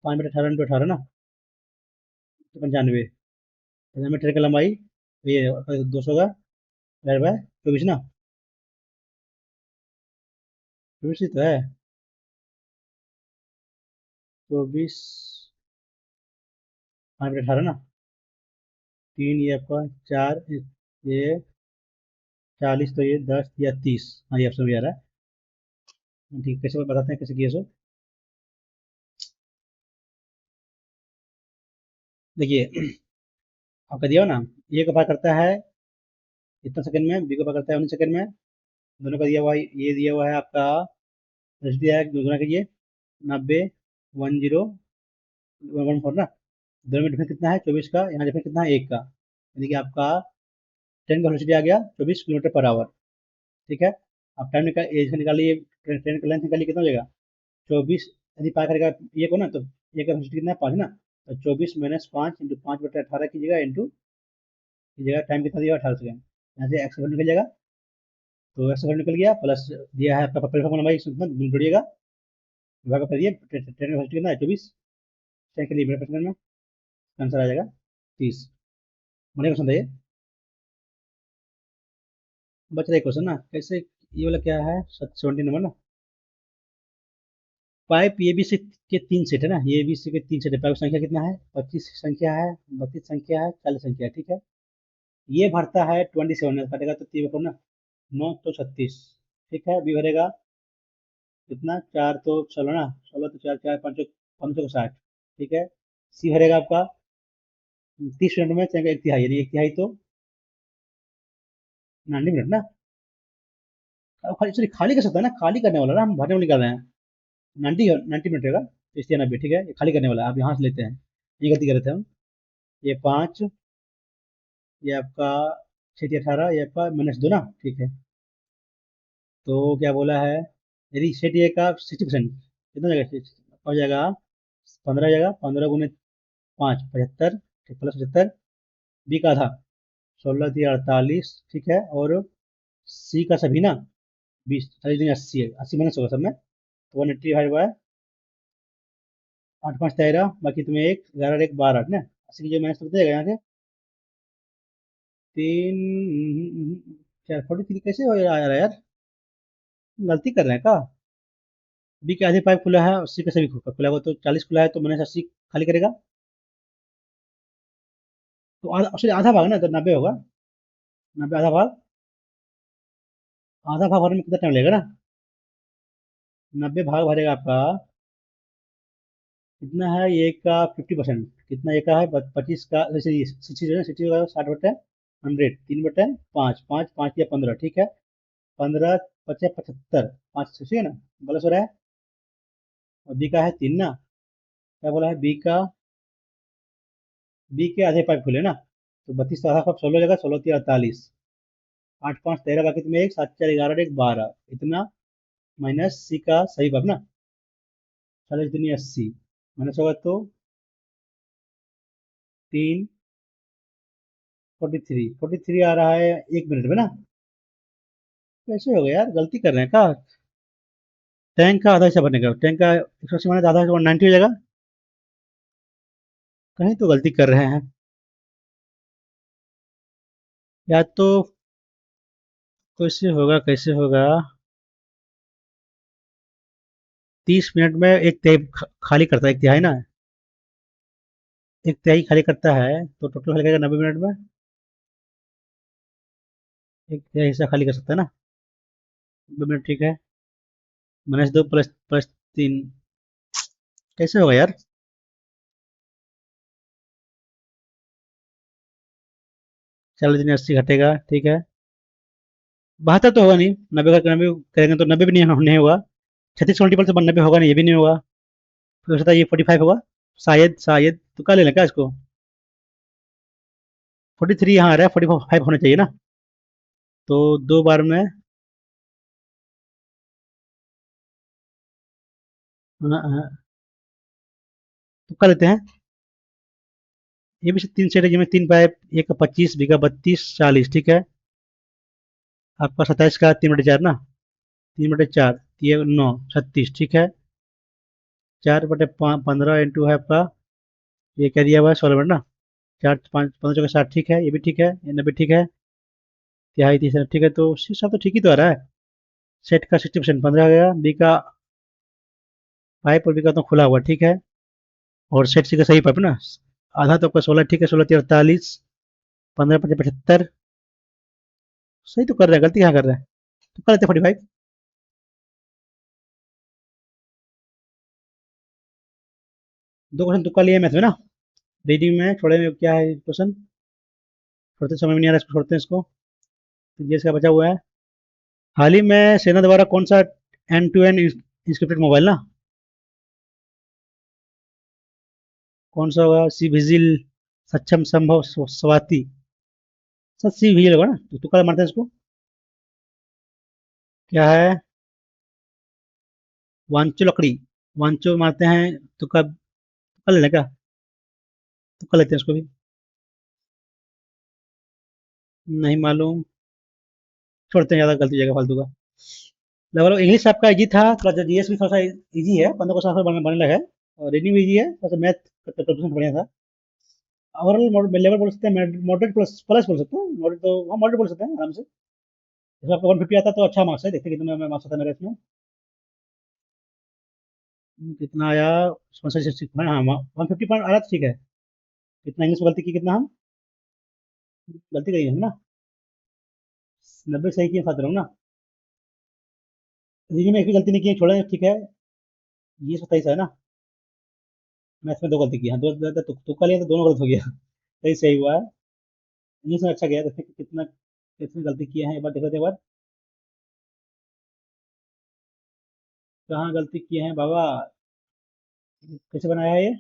5/18 ना, तो 95, 95 की लंबाई, ये 200 का डिवाइड बाय 24 ना, 24 ही तो है, 24 5/18 ना, 3 ये आपका 4, ये 40, तो ये 10 या 30, हाँ ये ऑप्शन भी आ रहा है, ठीक, कैसे बताते हैं कैसे किए सो, देखिए आपका दिया हो ना, ए का पार करता है इतना सेकंड में, बी का पार करता है 19 सेकंड में, दोनों का दिया हुआ है, ये दिया हुआ है आपका, रेस्ट दिया है, गुना कीजिए 90 10 14 ना, दोनों में डिफरेंस कितना है 24 का, यहाँ डिफरेंस कितना है 1 का, यानी कि आपका ट्रेन का वेलोसिटी आ गया 24 किलोमीटर पर आवर। ठीक है, आप टाइम निकाल एज का निकालिए, ट्रेन का लेंथ निकालिए, कितना हो जाएगा 24, यदि पार करेगा ये को ना, तो ये का वेलोसिटी कितना है 5 ना, तो 24 माइनस 5 इंटू 5/18 कीजिएगा, इंटू कीजिएगा, टाइम कितना दिया 18 सेकंड, यहाँ से एक्स निकल जाएगा, तो एक्स निकल गया, प्लस दिया है आपका पेपर लंबाई जोड़िएगा, विभाग करिए, ट्रेन का वेलोसिटी कितना है 24, ट्रेन के लिए मेरे प्रश्न में आंसर आ जाएगा 30। बड़े क्वेश्चन था ये। बच रहा है क्वेश्चन ना, कैसे, ये वाला क्या है 70 नंबर ना, पाइप ए बी सी के 3 सेट है ना, ए बी सी के 3 सेट है, पाइप संख्या कितना है 25 संख्या है, 32 संख्या है, 40 संख्या है। ठीक है, ये भरता है 27 कटेगा तो 3 ना, 9 तो 36। ठीक है, बी भरेगा कितना, 4 तो 16 ना, 16 तो 4 4 5 5 60। ठीक है, सी भरेगा आपका 30 मिनट में चाहे 1 तिहाई, यानी 1 तिहाई तो 90 मिनट ना, अब खाली सॉरी खाली कर सकता है ना, खाली करने वाला ना, हम भरने वाले कर रहे हैं, 90 मिनट रहेगा तो इसलिए 90। ठीक है, ये खाली करने वाला है, आप यहाँ से लेते हैं, ये गलती कर रहे थे हम। ये 5, ये आपका 6 × 18, ये आपका -2 ना। ठीक है, तो क्या बोला है, यदि सेट ए का 60% कितना हो जाएगा, हो जाएगा 15 हो जाएगा, 15 × 5 75, ठीक प्लस 75, बी का आधा 16 × 3 = 48। ठीक है, और सी का सभी ना 20 40 80 है, 80 माइनस होगा सब में, तो 180 डिवाइड बाय 8 5 13, बाकी तुम्हें 1 11 1 12 ना, 80 की जो माइनस कर देगा यहाँ से 3 4 43 कैसे हो आ रहा है यार, गलती कर रहे हैं क्या, बी के आधे पाइप खुला है, 80 का सभी खुला हुआ, तो 40 खुला है तो -80 खाली करेगा, तो आधा सॉरी आधा भाग ना, तो 90 होगा, 90 आधा भाग, आधा भाग भरने में कितना टाइम लगेगा ना, 90 भाग भरेगा आपका कितना है, ये का 50%, कितना ये का है 25 का, जैसे 60 का 60/100, 3/5, 5 5 या 15। ठीक है, 15 25 75, 5 ठीक है ना, गलत हो रहा है, और बी का है 3 ना, क्या बोला है बी के आधे पाइप खुले ना, तो 32 का आधा पाइप 16 जगह, 16 3 48, 8 5 13, बाकी तुम्हें 1 7 4 11 1 12 इतना, माइनस सी का सही पाइप ना, 40 दुनी 80, माइनस होगा तो 3 43 आ रहा है 1 मिनट में ना, कैसे हो गया यार, गलती कर रहे हैं क्या, टैंक का आधा हिस्सा भरने का, टैंक का 180 माइनस आधा 190 हो जाएगा, कहीं तो गलती कर रहे हैं, या तो कैसे होगा 30 मिनट में एक तिहाई खाली करता है, एक तिहाई ना, एक तिहाई खाली करता है, तो टोटल खाली करेगा 90 मिनट में, एक तिहाई हिस्सा खाली कर सकता है ना 90 मिनट। ठीक है, -2 प्लस प्लस 3 कैसे होगा यार, 40 दिन 80 घटेगा। ठीक है, 72 तो होगा नहीं, 90 करेंगे तो 90 भी नहीं होगा, 36 का मल्टीपल से 90 होगा नहीं, ये भी नहीं होगा, फिर हो सकता है ये 45 होगा, शायद तो क्या ले लें क्या इसको, 43 यहाँ आ रहा है, 45 होना चाहिए ना, तो 2 बार में तुक्का लेते हैं, ये भी 3 सेट है जिसमें 3 पाइप, एक का 25, बी का 32 40। ठीक है, आपका 27 का 3/4 ना, 3/4 ये 9 36। ठीक है, 4/15 इंटू है आपका, ये क्या दिया हुआ है 16 मिनट ना, 4 5 15 60। ठीक है, ये भी ठीक है, ये 90 ठीक है, तिहाई तीसरा ठीक है, तो सब तो ठीक ही तो आ रहा है, सेट का 60% 15 आ गया, बी का पाइप और बी का तो खुला हुआ। ठीक है, और सेट सी का सही पाइप ना, आधा तो आपका 16। ठीक है, 16 3 48, 15 5 75, सही तो कर रहा है, गलती क्या कर रहा है, तो कर लेते 45, दो क्वेश्चन तुक्का लिए मैथ में ना, रीडिंग में छोड़े में क्या है क्वेश्चन? छोड़ते समय में नहीं आ रहा, इसको छोड़ते हैं इसको। तो ये इसका बचा हुआ है। हाल ही में सेना द्वारा कौन सा एंड टू एंड इंस्क्रिप्टेड मोबाइल ना, कौन सा होगा? सी विजिल, सक्षम, संभव, स्वाति। सर सी विजिल होगा ना, तो तुक्का मारते हैं इसको। क्या है? वांचो लकड़ी। वांचो मारते हैं, तुक्का तुक्का लेना क्या? तुक्का लेते हैं इसको भी। नहीं मालूम, छोड़ते हैं, ज़्यादा गलती जगह फालतू का। लगभग इंग्लिश आपका इजी था, थोड़ा जीएस भी थोड़ा सा इजी है, 15 क्वेश्चन बनने लगा है। और रीडिंग भी इजी है, थोड़ा सा मैथ का 10% बढ़िया था। ओवरऑल लेवल बोल सकते हैं, मॉडरेट प्लस प्लस बोल सकते हैं, मॉडरेट तो हाँ मॉडरेट बोल सकते हैं आराम से। जैसे आपका 150 आता तो अच्छा मार्क्स है, देखते हैं कितना में मार्क्स आता है मेरा इसमें। कितना आया? हाँ, 150 पॉइंट आया तो ठीक है। कितना इंग्लिश में गलती की, कितना हम गलती करी है ना? 90 सही किए, साथ रहूँ ना। रीडिंग में एक भी गलती नहीं की, छोड़ा ठीक है। ये 27 है ना? मैथ्स में दो गलती की, हाँ दो तुक्का लिया तो दोनों गलत हो गया। सही सही हुआ है। इंग्लिश में अच्छा गया, देखते हैं कि कितना कितनी गलती किए हैं, एक बार देख लेते हैं, एक बार कहाँ गलती किए हैं बाबा। कैसे बनाया है ये?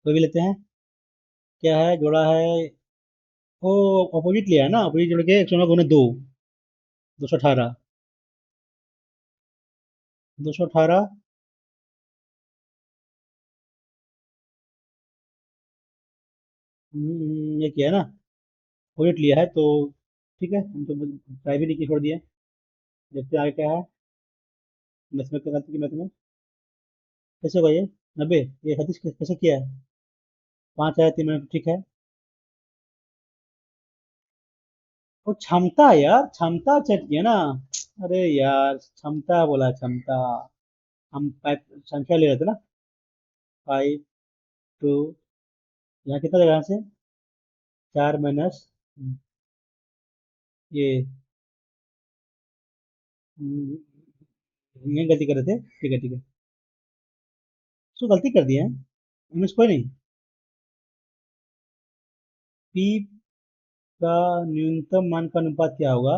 कोई भी लेते हैं। क्या है जोड़ा है? ओ, अपोजिट लिया है ना, अपोजिट जोड़ के 109 गुने 2, 218। 218। ये किया है ना, अपोजिट लिया है तो ठीक है, हम तो ट्राई भी नहीं की, छोड़ दिया। देखते हैं आगे क्या है। मैथ में क्या गलती की, मैथ में कैसे हुआ ये? 90, ये 36 कैसे किया है? 5 आया 3 मिनट, ठीक है। वो क्षमता यार, क्षमता चेक किया ना। अरे यार, क्षमता बोला, क्षमता। हम संख्या ले रहे थे ना। 5 2। यहाँ कितना जगह से? 4 माइनस ये। ये गलती कर रहे थे, ठीक है ठीक है। सो गलती कर दिए हैं, इनमें से कोई नहीं। पी का न्यूनतम मान का अनुपात क्या होगा?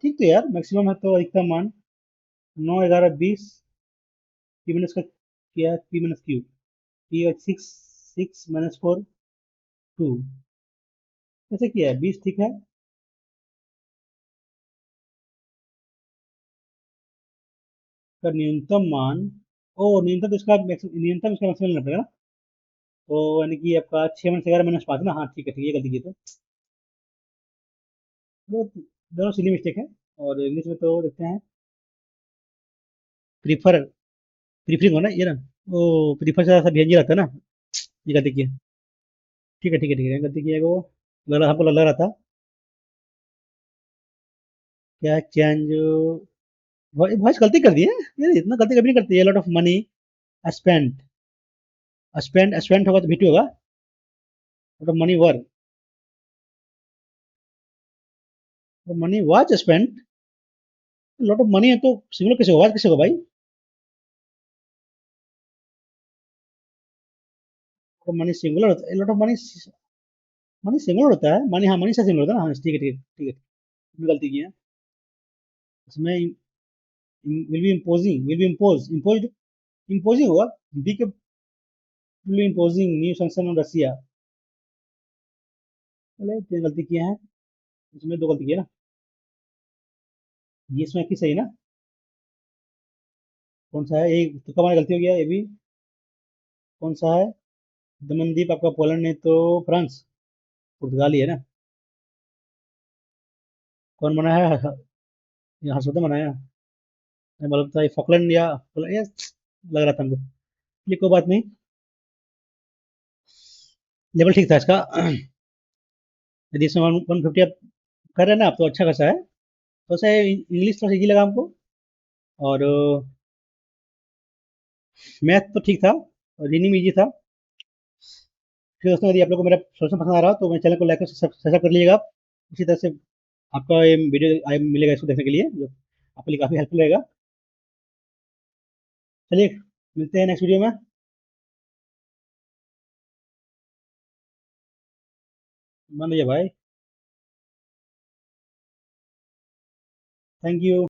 ठीक तो यार, मैक्सिमम है तो अधिकतम मान। 9 11 20। पी माइनस का क्या है? P minus Q. पी 6 6 - 4 2। कैसे किया है? 20 ठीक है। का न्यूनतम मान। ओ, न्यूनतम तो इसका न्यूनतम इसका मैक्सिमम लेना पड़ेगा ना। तो यानी कि आपका 6 - 11 - 5 ना, हाँ ठीक है ठीक है, ये गलती की तो। दो दोनों सिली मिस्टेक है। और इंग्लिश में तो देखते हैं। प्रीफर, प्रीफरिंग हो ना ये ना। वो प्रीफर से ऐसा भेज रहता है ना। ये गलती की है। ठीक है ठीक है ठीक है, गलती की है वो। लग रहा, हमको लग रहा था। क्या चेंज? वॉइस गलती कर दी है। ये इतना गलती कभी नहीं करती है। Lot of money spend. Spend spend होगा तो बीटी होगा। Lot of money were, money was spend. Lot of money है तो सिंगुलर कैसे होगा, कैसे होगा भाई? तो मनी सिंगुलर होता है, lot of money. Money singular होता है, मनी, हाँ मनी से सिंगुलर होता है ना, हाँ ठीक है ठीक है ठीक है। इसमें गलती की है। इसमें will be imposing, will be impose, impose, imposing होगा। बी के will be imposing new sanction on Russia. चले, 3 गलती किए हैं। इसमें 2 गलती की है ना। ये इसमें की सही ना? कौन सा है? एक तो हमारी गलती हो गया, ये भी। कौन सा है? दमनदीप आपका पोलैंड नहीं तो फ्रांस, पुर्तगाल ही है ना। कौन बनाया है? यहाँ हर्षवर्धन बनाया है। नहीं मालूम था, ये फॉकलैंड या या लग रहा था हमको। ये कोई बात नहीं। लेवल ठीक था इसका। यदि इसमें 150 आप कर रहे हैं ना आप, तो अच्छा खासा है। तो से इंग्लिश थोड़ा इजी लगा हमको। और मैथ तो ठीक था, और रीडिंग भी इजी था। फिर दोस्तों, यदि आप लोग को मेरा सोल्यूशन पसंद आ रहा हो तो मेरे चैनल को लाइक और सब्सक्राइब कर लीजिएगा आप। इसी तरह से आपका ये वीडियो मिलेगा इसको देखने के लिए, जो आपके लिए काफ़ी हेल्पफुल रहेगा। चलिए, मिलते हैं नेक्स्ट वीडियो में। मान लीजिए भाई। Thank you.